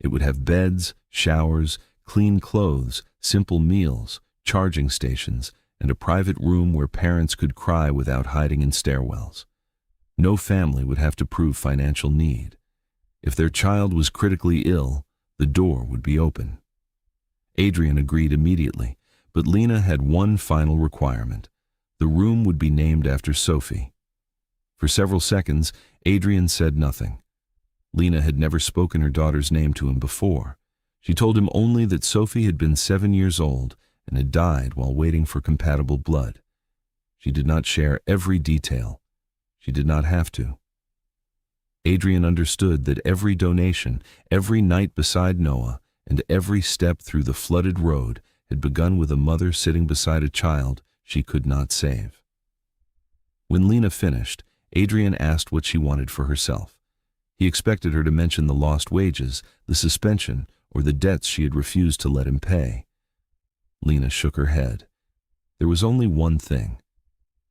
It would have beds, showers, clean clothes, simple meals, charging stations, and a private room where parents could cry without hiding in stairwells. No family would have to prove financial need. If their child was critically ill, the door would be open. Adrian agreed immediately, but Lena had one final requirement. The room would be named after Sophie. For several seconds, Adrian said nothing. Lena had never spoken her daughter's name to him before. She told him only that Sophie had been 7 years old and had died while waiting for compatible blood. She did not share every detail. She did not have to. Adrian understood that every donation, every night beside Noah, and every step through the flooded road had begun with a mother sitting beside a child she could not save. When Lena finished, Adrian asked what she wanted for herself. He expected her to mention the lost wages, the suspension, or the debts she had refused to let him pay. Lena shook her head. There was only one thing.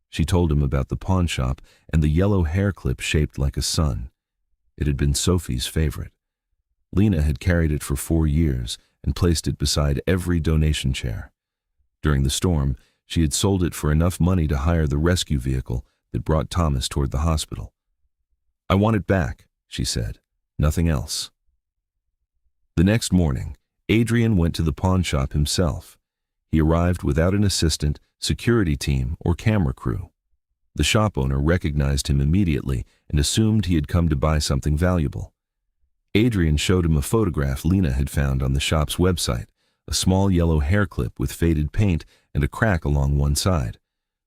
She told him about the pawn shop and the yellow hair clip shaped like a sun. It had been Sophie's favorite. Lena had carried it for 4 years and placed it beside every donation chair. During the storm, she had sold it for enough money to hire the rescue vehicle that brought Thomas toward the hospital. "I want it back," she said. "Nothing else." The next morning, Adrian went to the pawn shop himself. He arrived without an assistant, security team, or camera crew. The shop owner recognized him immediately and assumed he had come to buy something valuable. Adrian showed him a photograph Lena had found on the shop's website, a small yellow hair clip with faded paint and a crack along one side.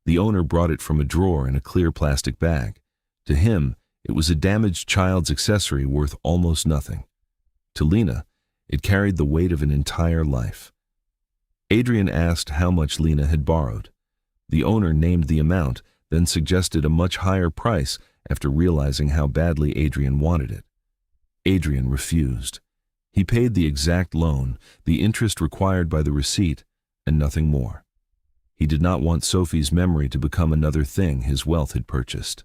The owner brought it from a drawer in a clear plastic bag. To him, it was a damaged child's accessory worth almost nothing. To Lena, it carried the weight of an entire life. Adrian asked how much Lena had borrowed. The owner named the amount, then suggested a much higher price after realizing how badly Adrian wanted it. Adrian refused. He paid the exact loan, the interest required by the receipt, and nothing more. He did not want Sophie's memory to become another thing his wealth had purchased.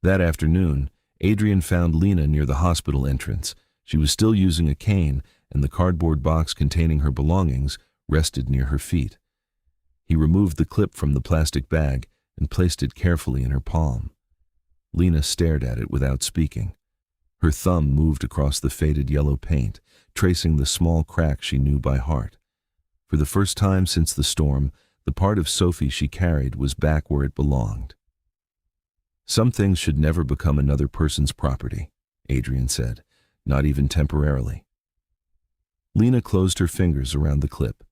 That afternoon, Adrian found Lena near the hospital entrance. She was still using a cane, and the cardboard box containing her belongings rested near her feet. He removed the clip from the plastic bag and placed it carefully in her palm. Lena stared at it without speaking. Her thumb moved across the faded yellow paint, tracing the small crack she knew by heart. For the first time since the storm, the part of Sophie she carried was back where it belonged. "Some things should never become another person's property," Adrian said, "not even temporarily." Lena closed her fingers around the clip.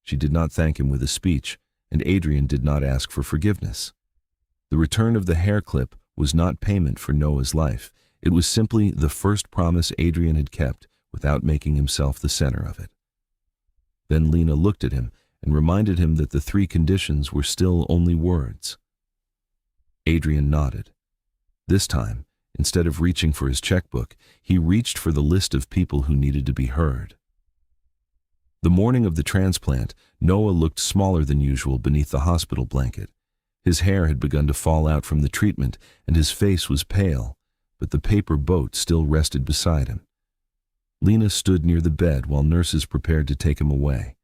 She did not thank him with a speech, and Adrian did not ask for forgiveness. The return of the hair clip was not payment for Noah's life. It was simply the first promise Adrian had kept without making himself the center of it. Then Lena looked at him and reminded him that the 3 conditions were still only words. Adrian nodded. This time, instead of reaching for his checkbook, he reached for the list of people who needed to be heard. The morning of the transplant, Noah looked smaller than usual beneath the hospital blanket. His hair had begun to fall out from the treatment, and his face was pale, but the paper boat still rested beside him. Lena stood near the bed while nurses prepared to take him away.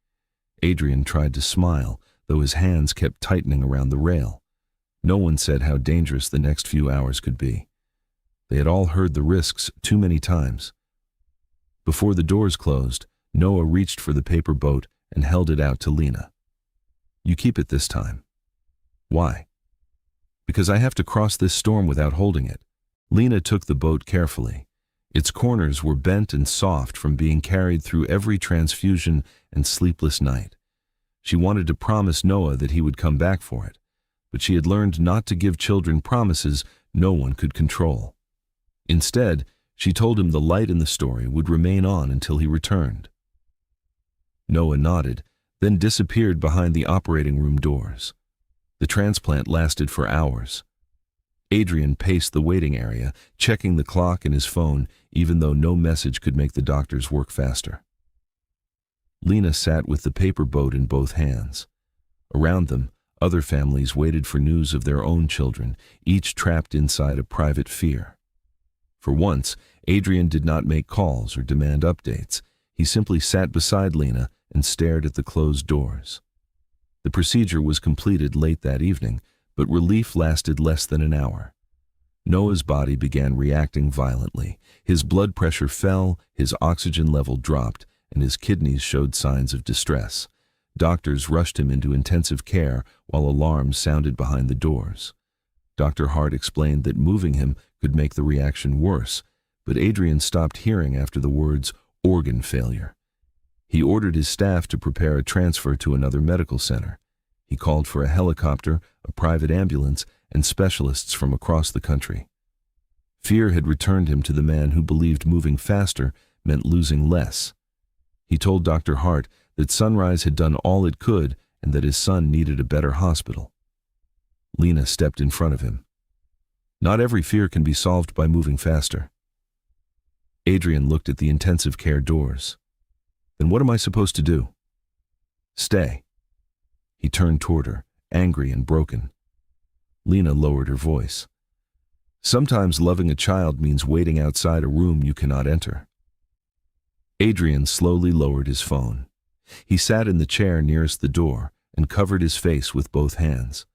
Adrian tried to smile, though his hands kept tightening around the rail. No one said how dangerous the next few hours could be. They had all heard the risks too many times. Before the doors closed, Noah reached for the paper boat and held it out to Lena. "You keep it this time." "Why?" "Because I have to cross this storm without holding it." Lena took the boat carefully. Its corners were bent and soft from being carried through every transfusion and sleepless night. She wanted to promise Noah that he would come back for it, but she had learned not to give children promises no one could control. Instead, She told him the light in the story would remain on until he returned. Noah nodded, then disappeared behind the operating room doors. The transplant lasted for hours. Adrian paced the waiting area, checking the clock in his phone, even though no message could make the doctors work faster. Lena sat with the paper boat in both hands. Around them, other families waited for news of their own children, each trapped inside a private fear. For once, Adrian did not make calls or demand updates. He simply sat beside Lena and stared at the closed doors. The procedure was completed late that evening, but relief lasted less than an hour. Noah's body began reacting violently. His blood pressure fell, his oxygen level dropped, and his kidneys showed signs of distress. Doctors rushed him into intensive care while alarms sounded behind the doors. Dr. Hart explained that moving him could make the reaction worse, but Adrian stopped hearing after the words organ failure. He ordered his staff to prepare a transfer to another medical center. He called for a helicopter, a private ambulance, and specialists from across the country. Fear had returned him to the man who believed moving faster meant losing less. He told Dr. Hart that Sunrise had done all it could and that his son needed a better hospital. Lena stepped in front of him. Not every fear can be solved by moving faster. Adrian looked at the intensive care doors. Then what am I supposed to do? Stay. He turned toward her, angry and broken. Lena lowered her voice. Sometimes loving a child means waiting outside a room you cannot enter. Adrian slowly lowered his phone. He sat in the chair nearest the door and covered his face with both hands.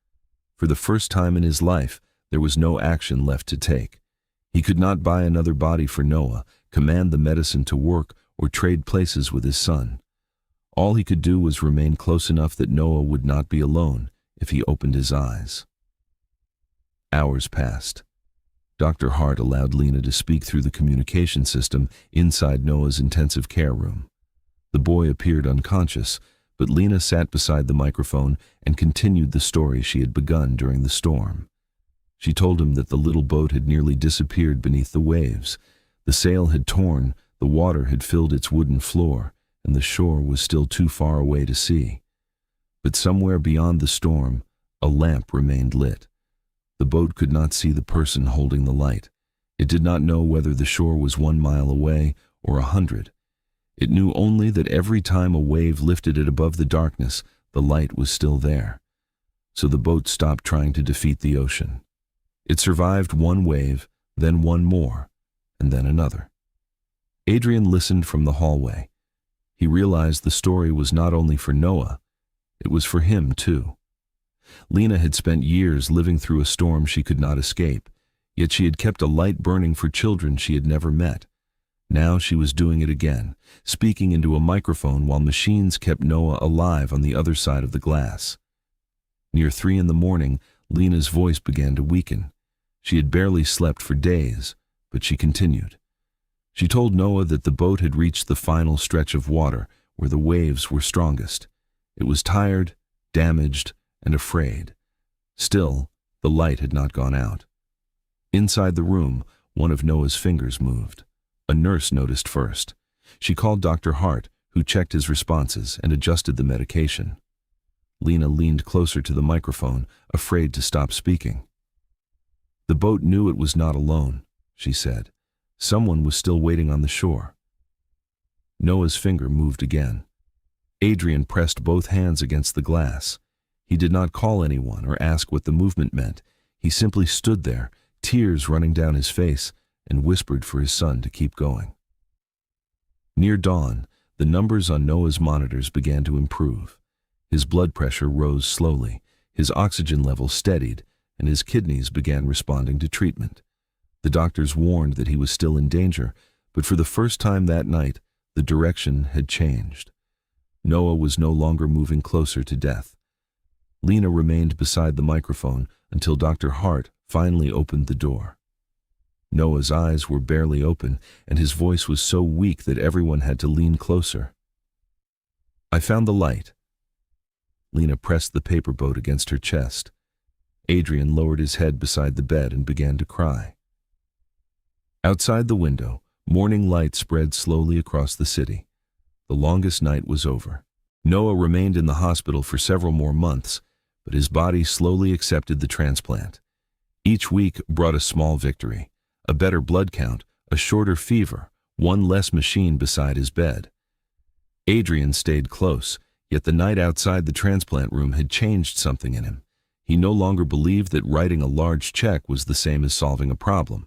For the first time in his life, there was no action left to take. He could not buy another body for Noah, command the medicine to work, or trade places with his son. All he could do was remain close enough that Noah would not be alone if he opened his eyes. Hours passed. Dr. Hart allowed Lena to speak through the communication system inside Noah's intensive care room. The boy appeared unconscious, but Lena sat beside the microphone and continued the story she had begun during the storm. She told him that the little boat had nearly disappeared beneath the waves. The sail had torn, the water had filled its wooden floor, and the shore was still too far away to see. But somewhere beyond the storm, a lamp remained lit. The boat could not see the person holding the light. It did not know whether the shore was 1 mile away or 100. It knew only that every time a wave lifted it above the darkness, the light was still there. So the boat stopped trying to defeat the ocean. It survived one wave, then one more, and then another. Adrian listened from the hallway. He realized the story was not only for Noah, it was for him too. Lena had spent years living through a storm she could not escape, yet she had kept a light burning for children she had never met. Now she was doing it again, speaking into a microphone while machines kept Noah alive on the other side of the glass. Near 3 in the morning, Lena's voice began to weaken. She had barely slept for days, but she continued. She told Noah that the boat had reached the final stretch of water where the waves were strongest. It was tired, damaged, and afraid. Still, the light had not gone out. Inside the room, one of Noah's fingers moved. A nurse noticed first. She called Dr. Hart, who checked his responses and adjusted the medication. Lena leaned closer to the microphone, afraid to stop speaking. The boat knew it was not alone, she said. Someone was still waiting on the shore. Noah's finger moved again. Adrian pressed both hands against the glass. He did not call anyone or ask what the movement meant. He simply stood there, tears running down his face, and whispered for his son to keep going. Near dawn, the numbers on Noah's monitors began to improve. His blood pressure rose slowly, his oxygen level steadied, and his kidneys began responding to treatment. The doctors warned that he was still in danger, but for the first time that night, the direction had changed. Noah was no longer moving closer to death. Lena remained beside the microphone until Dr. Hart finally opened the door. Noah's eyes were barely open, and his voice was so weak that everyone had to lean closer. I found the light. Lena pressed the paper boat against her chest. Adrian lowered his head beside the bed and began to cry. Outside the window, morning light spread slowly across the city. The longest night was over. Noah remained in the hospital for several more months, but his body slowly accepted the transplant. Each week brought a small victory: a better blood count, a shorter fever, one less machine beside his bed. Adrian stayed close, yet the night outside the transplant room had changed something in him. He no longer believed that writing a large check was the same as solving a problem.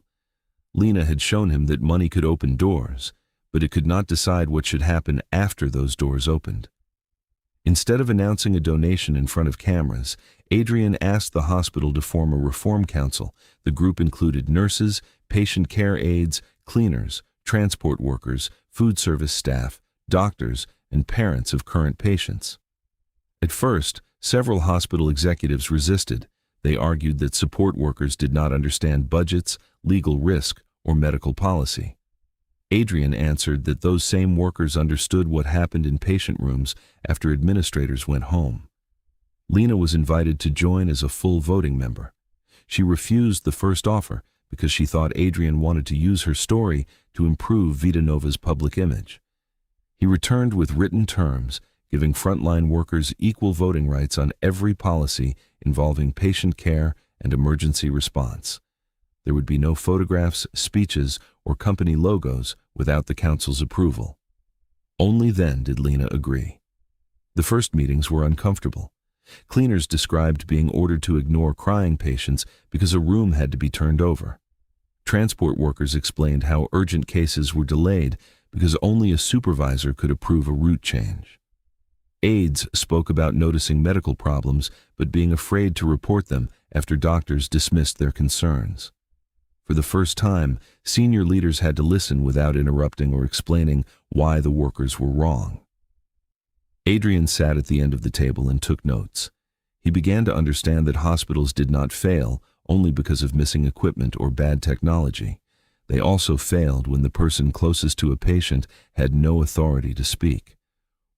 Lena had shown him that money could open doors, but it could not decide what should happen after those doors opened. Instead of announcing a donation in front of cameras, Adrian asked the hospital to form a reform council. The group included nurses, patient care aides, cleaners, transport workers, food service staff, doctors, and parents of current patients. At first, several hospital executives resisted. They argued that support workers did not understand budgets, legal risk, or medical policy. Adrian answered that those same workers understood what happened in patient rooms after administrators went home. Lena was invited to join as a full voting member. She refused the first offer because she thought Adrian wanted to use her story to improve Vita Nova's public image. He returned with written terms, giving frontline workers equal voting rights on every policy involving patient care and emergency response. There would be no photographs, speeches, or company logos without the council's approval. Only then did Lena agree. The first meetings were uncomfortable. Cleaners described being ordered to ignore crying patients because a room had to be turned over. Transport workers explained how urgent cases were delayed because only a supervisor could approve a route change. Aides spoke about noticing medical problems but being afraid to report them after doctors dismissed their concerns. For the first time, senior leaders had to listen without interrupting or explaining why the workers were wrong. Adrian sat at the end of the table and took notes. He began to understand that hospitals did not fail only because of missing equipment or bad technology. They also failed when the person closest to a patient had no authority to speak.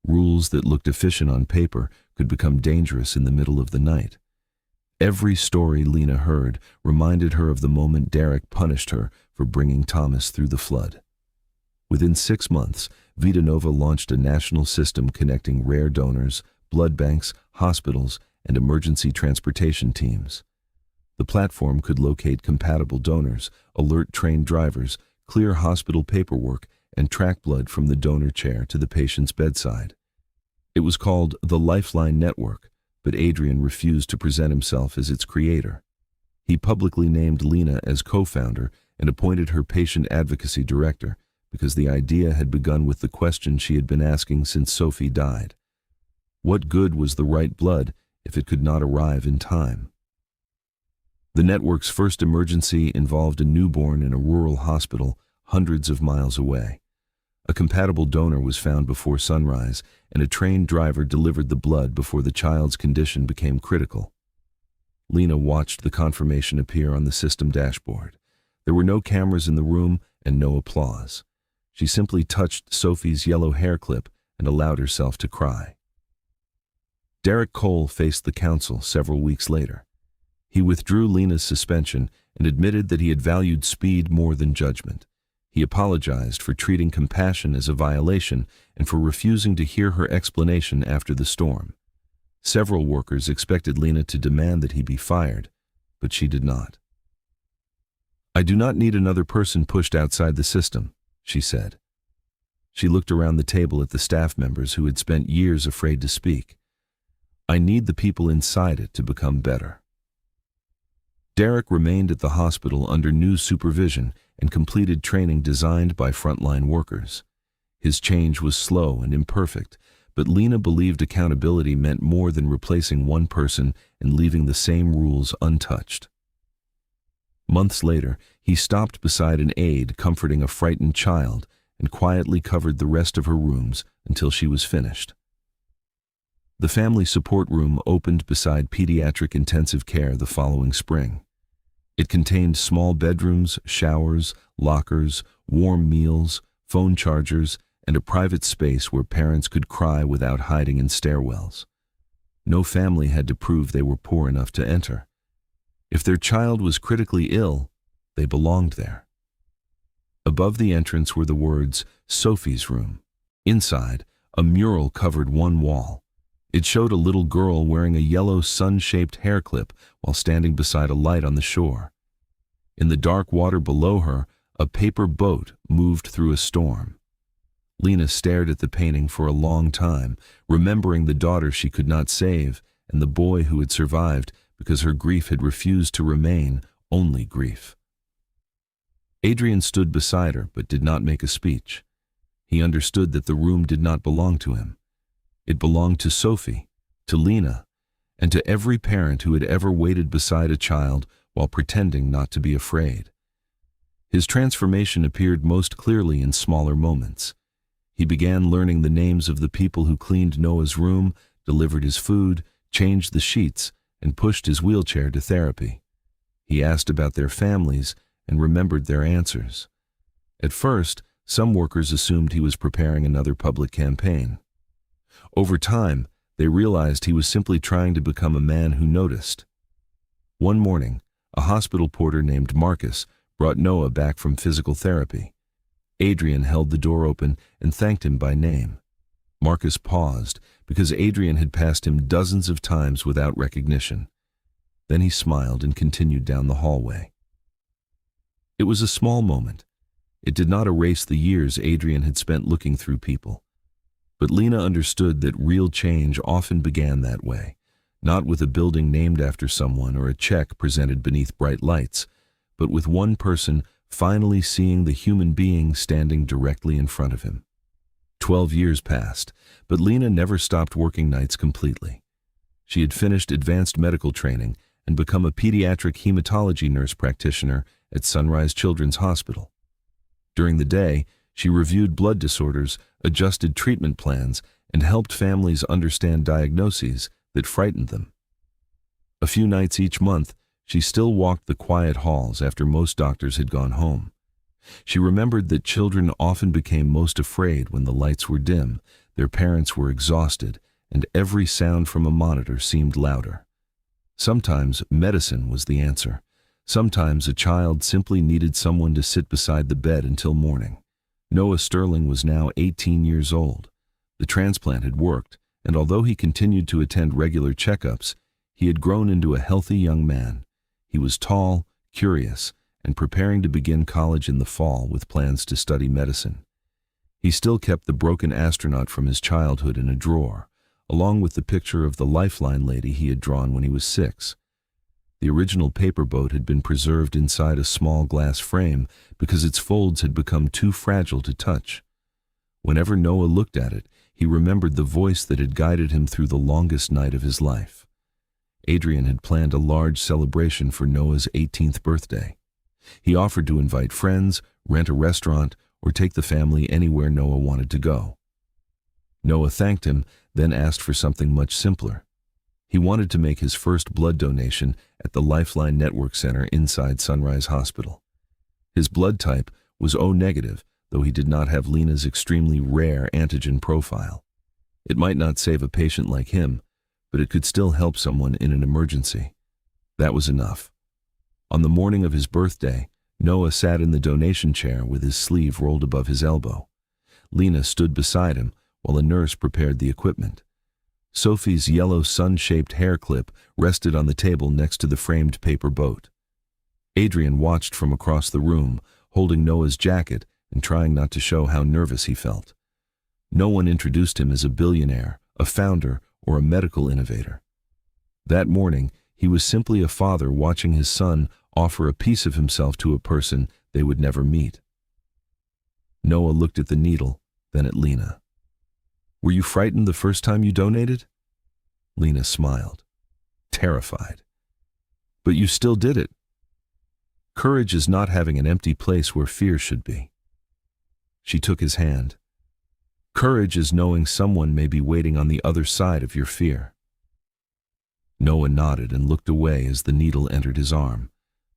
Rules that looked efficient on paper could become dangerous in the middle of the night. Every story Lena heard reminded her of the moment Derek punished her for bringing Thomas through the flood. Within 6 months, Vita Nova launched a national system connecting rare donors, blood banks, hospitals, and emergency transportation teams. The platform could locate compatible donors, alert trained drivers, clear hospital paperwork, and track blood from the donor chair to the patient's bedside. It was called the Lifeline Network, but Adrian refused to present himself as its creator. He publicly named Lena as co-founder and appointed her patient advocacy director because the idea had begun with the question she had been asking since Sophie died. What good was the right blood if it could not arrive in time? The network's first emergency involved a newborn in a rural hospital hundreds of miles away. A compatible donor was found before sunrise, and a trained driver delivered the blood before the child's condition became critical. Lena watched the confirmation appear on the system dashboard. There were no cameras in the room and no applause. She simply touched Sophie's yellow hair clip and allowed herself to cry. Derek Cole faced the council several weeks later. He withdrew Lena's suspension and admitted that he had valued speed more than judgment. He apologized for treating compassion as a violation and for refusing to hear her explanation after the storm. Several workers expected Lena to demand that he be fired, but she did not. "I do not need another person pushed outside the system," she said. She looked around the table at the staff members who had spent years afraid to speak. "I need the people inside it to become better." Derek remained at the hospital under new supervision and completed training designed by frontline workers. His change was slow and imperfect, but Lena believed accountability meant more than replacing one person and leaving the same rules untouched. Months later, he stopped beside an aide comforting a frightened child and quietly covered the rest of her rooms until she was finished. The family support room opened beside pediatric intensive care the following spring. It contained small bedrooms, showers, lockers, warm meals, phone chargers, and a private space where parents could cry without hiding in stairwells. No family had to prove they were poor enough to enter. If their child was critically ill, they belonged there. Above the entrance were the words, "Sophie's room." Inside, a mural covered one wall. It showed a little girl wearing a yellow sun-shaped hair clip while standing beside a light on the shore. In the dark water below her, a paper boat moved through a storm. Lena stared at the painting for a long time, remembering the daughter she could not save and the boy who had survived because her grief had refused to remain only grief. Adrian stood beside her but did not make a speech. He understood that the room did not belong to him. It belonged to Sophie, to Lena, and to every parent who had ever waited beside a child while pretending not to be afraid. His transformation appeared most clearly in smaller moments. He began learning the names of the people who cleaned Noah's room, delivered his food, changed the sheets, and pushed his wheelchair to therapy. He asked about their families and remembered their answers. At first, some workers assumed he was preparing another public campaign. Over time, they realized he was simply trying to become a man who noticed. One morning, a hospital porter named Marcus brought Noah back from physical therapy. Adrian held the door open and thanked him by name. Marcus paused because Adrian had passed him dozens of times without recognition. Then he smiled and continued down the hallway. It was a small moment. It did not erase the years Adrian had spent looking through people. But Lena understood that real change often began that way, not with a building named after someone or a check presented beneath bright lights, but with one person finally seeing the human being standing directly in front of him. 12 years passed, but Lena never stopped working nights completely. She had finished advanced medical training and become a pediatric hematology nurse practitioner at Sunrise Children's Hospital. During the day, she reviewed blood disorders, adjusted treatment plans, and helped families understand diagnoses that frightened them. A few nights each month, she still walked the quiet halls after most doctors had gone home. She remembered that children often became most afraid when the lights were dim, their parents were exhausted, and every sound from a monitor seemed louder. Sometimes medicine was the answer. Sometimes a child simply needed someone to sit beside the bed until morning. Noah Sterling was now 18 years old. The transplant had worked, and although he continued to attend regular checkups, he had grown into a healthy young man. He was tall, curious, and preparing to begin college in the fall with plans to study medicine. He still kept the broken astronaut from his childhood in a drawer, along with the picture of the lifeline lady he had drawn when he was 6. The original paper boat had been preserved inside a small glass frame because its folds had become too fragile to touch. Whenever Noah looked at it, he remembered the voice that had guided him through the longest night of his life. Adrian had planned a large celebration for Noah's 18th birthday. He offered to invite friends, rent a restaurant, or take the family anywhere Noah wanted to go. Noah thanked him, then asked for something much simpler. He wanted to make his first blood donation at the Lifeline Network Center inside Sunrise Hospital. His blood type was O negative, though he did not have Lena's extremely rare antigen profile. It might not save a patient like him, but it could still help someone in an emergency. That was enough. On the morning of his birthday, Noah sat in the donation chair with his sleeve rolled above his elbow. Lena stood beside him while a nurse prepared the equipment. Sophie's yellow sun-shaped hair clip rested on the table next to the framed paper boat. Adrian watched from across the room, holding Noah's jacket and trying not to show how nervous he felt. No one introduced him as a billionaire, a founder, or a medical innovator. That morning, he was simply a father watching his son offer a piece of himself to a person they would never meet. Noah looked at the needle, then at Lena. "Were you frightened the first time you donated?" Lena smiled, terrified. "But you still did it." Courage is not having an empty place where fear should be. She took his hand. Courage is knowing someone may be waiting on the other side of your fear. Noah nodded and looked away as the needle entered his arm.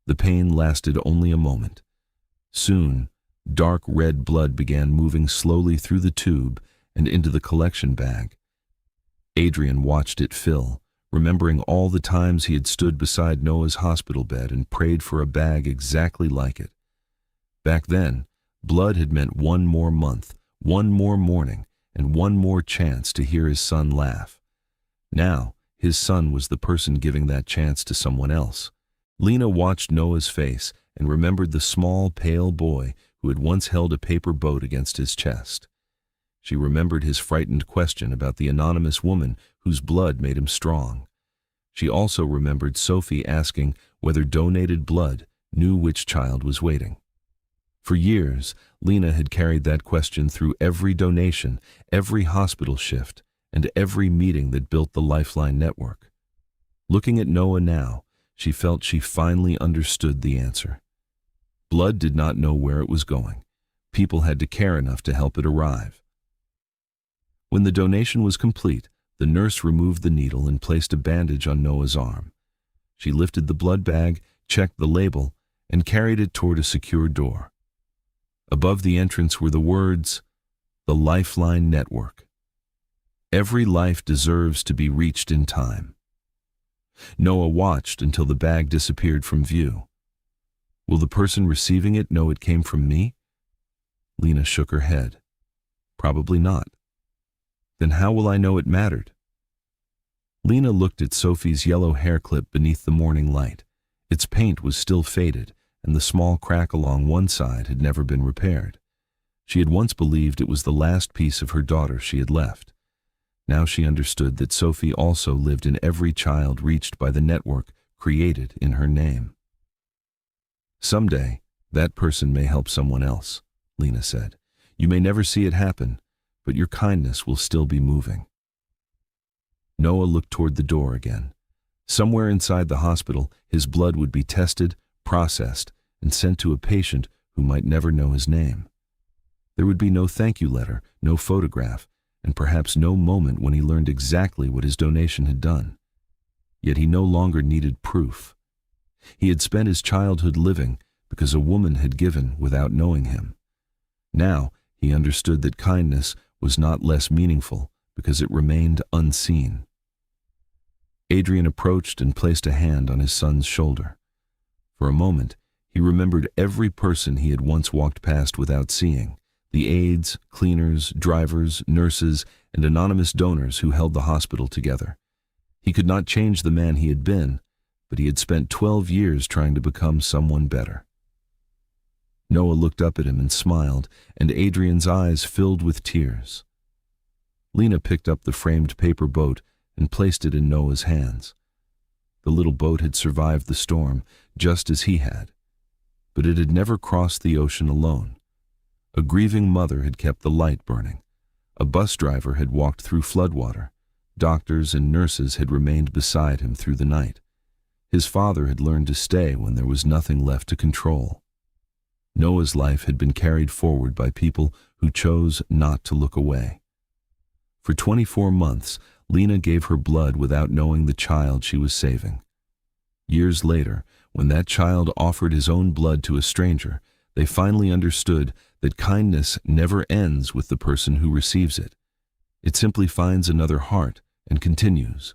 The pain lasted only a moment. Soon, dark red blood began moving slowly through the tube and into the collection bag. Adrian watched it fill, remembering all the times he had stood beside Noah's hospital bed and prayed for a bag exactly like it. Back then, Blood had meant one more month, one more morning, and one more chance to hear his son laugh. Now, his son was the person giving that chance to someone else. Lena watched Noah's face and remembered the small, pale boy who had once held a paper boat against his chest. She remembered his frightened question about the anonymous woman whose blood made him strong. She also remembered Sophie asking whether donated blood knew which child was waiting. For years, Lena had carried that question through every donation, every hospital shift, and every meeting that built the Lifeline network. Looking at Noah now, she felt she finally understood the answer. Blood did not know where it was going. People had to care enough to help it arrive. When the donation was complete, the nurse removed the needle and placed a bandage on Noah's arm. She lifted the blood bag, checked the label, and carried it toward a secure door. Above the entrance were the words, "The Lifeline Network. Every life deserves to be reached in time." Noah watched until the bag disappeared from view. Will the person receiving it know it came from me? Lena shook her head. Probably not. Then how will I know it mattered? Lena looked at Sophie's yellow hair clip beneath the morning light. Its paint was still faded, and the small crack along one side had never been repaired. She had once believed it was the last piece of her daughter she had left. Now she understood that Sophie also lived in every child reached by the network created in her name. Someday, that person may help someone else, Lena said. You may never see it happen, but your kindness will still be moving. Noah looked toward the door again. Somewhere inside the hospital, his blood would be tested, processed, and sent to a patient who might never know his name. There would be no thank you letter, no photograph, and perhaps no moment when he learned exactly what his donation had done. Yet he no longer needed proof. He had spent his childhood living because a woman had given without knowing him. Now he understood that kindness was not less meaningful because it remained unseen. Adrian approached and placed a hand on his son's shoulder. For a moment, he remembered every person he had once walked past without seeing, the aides, cleaners, drivers, nurses, and anonymous donors who held the hospital together. He could not change the man he had been, but he had spent 12 years trying to become someone better. Noah looked up at him and smiled, and Adrian's eyes filled with tears. Lena picked up the framed paper boat and placed it in Noah's hands. The little boat had survived the storm, just as he had. But it had never crossed the ocean alone. A grieving mother had kept the light burning. A bus driver had walked through floodwater. Doctors and nurses had remained beside him through the night. His father had learned to stay when there was nothing left to control. Noah's life had been carried forward by people who chose not to look away. For 24 months, Lena gave her blood without knowing the child she was saving. Years later, when that child offered his own blood to a stranger, they finally understood that kindness never ends with the person who receives it. It simply finds another heart and continues.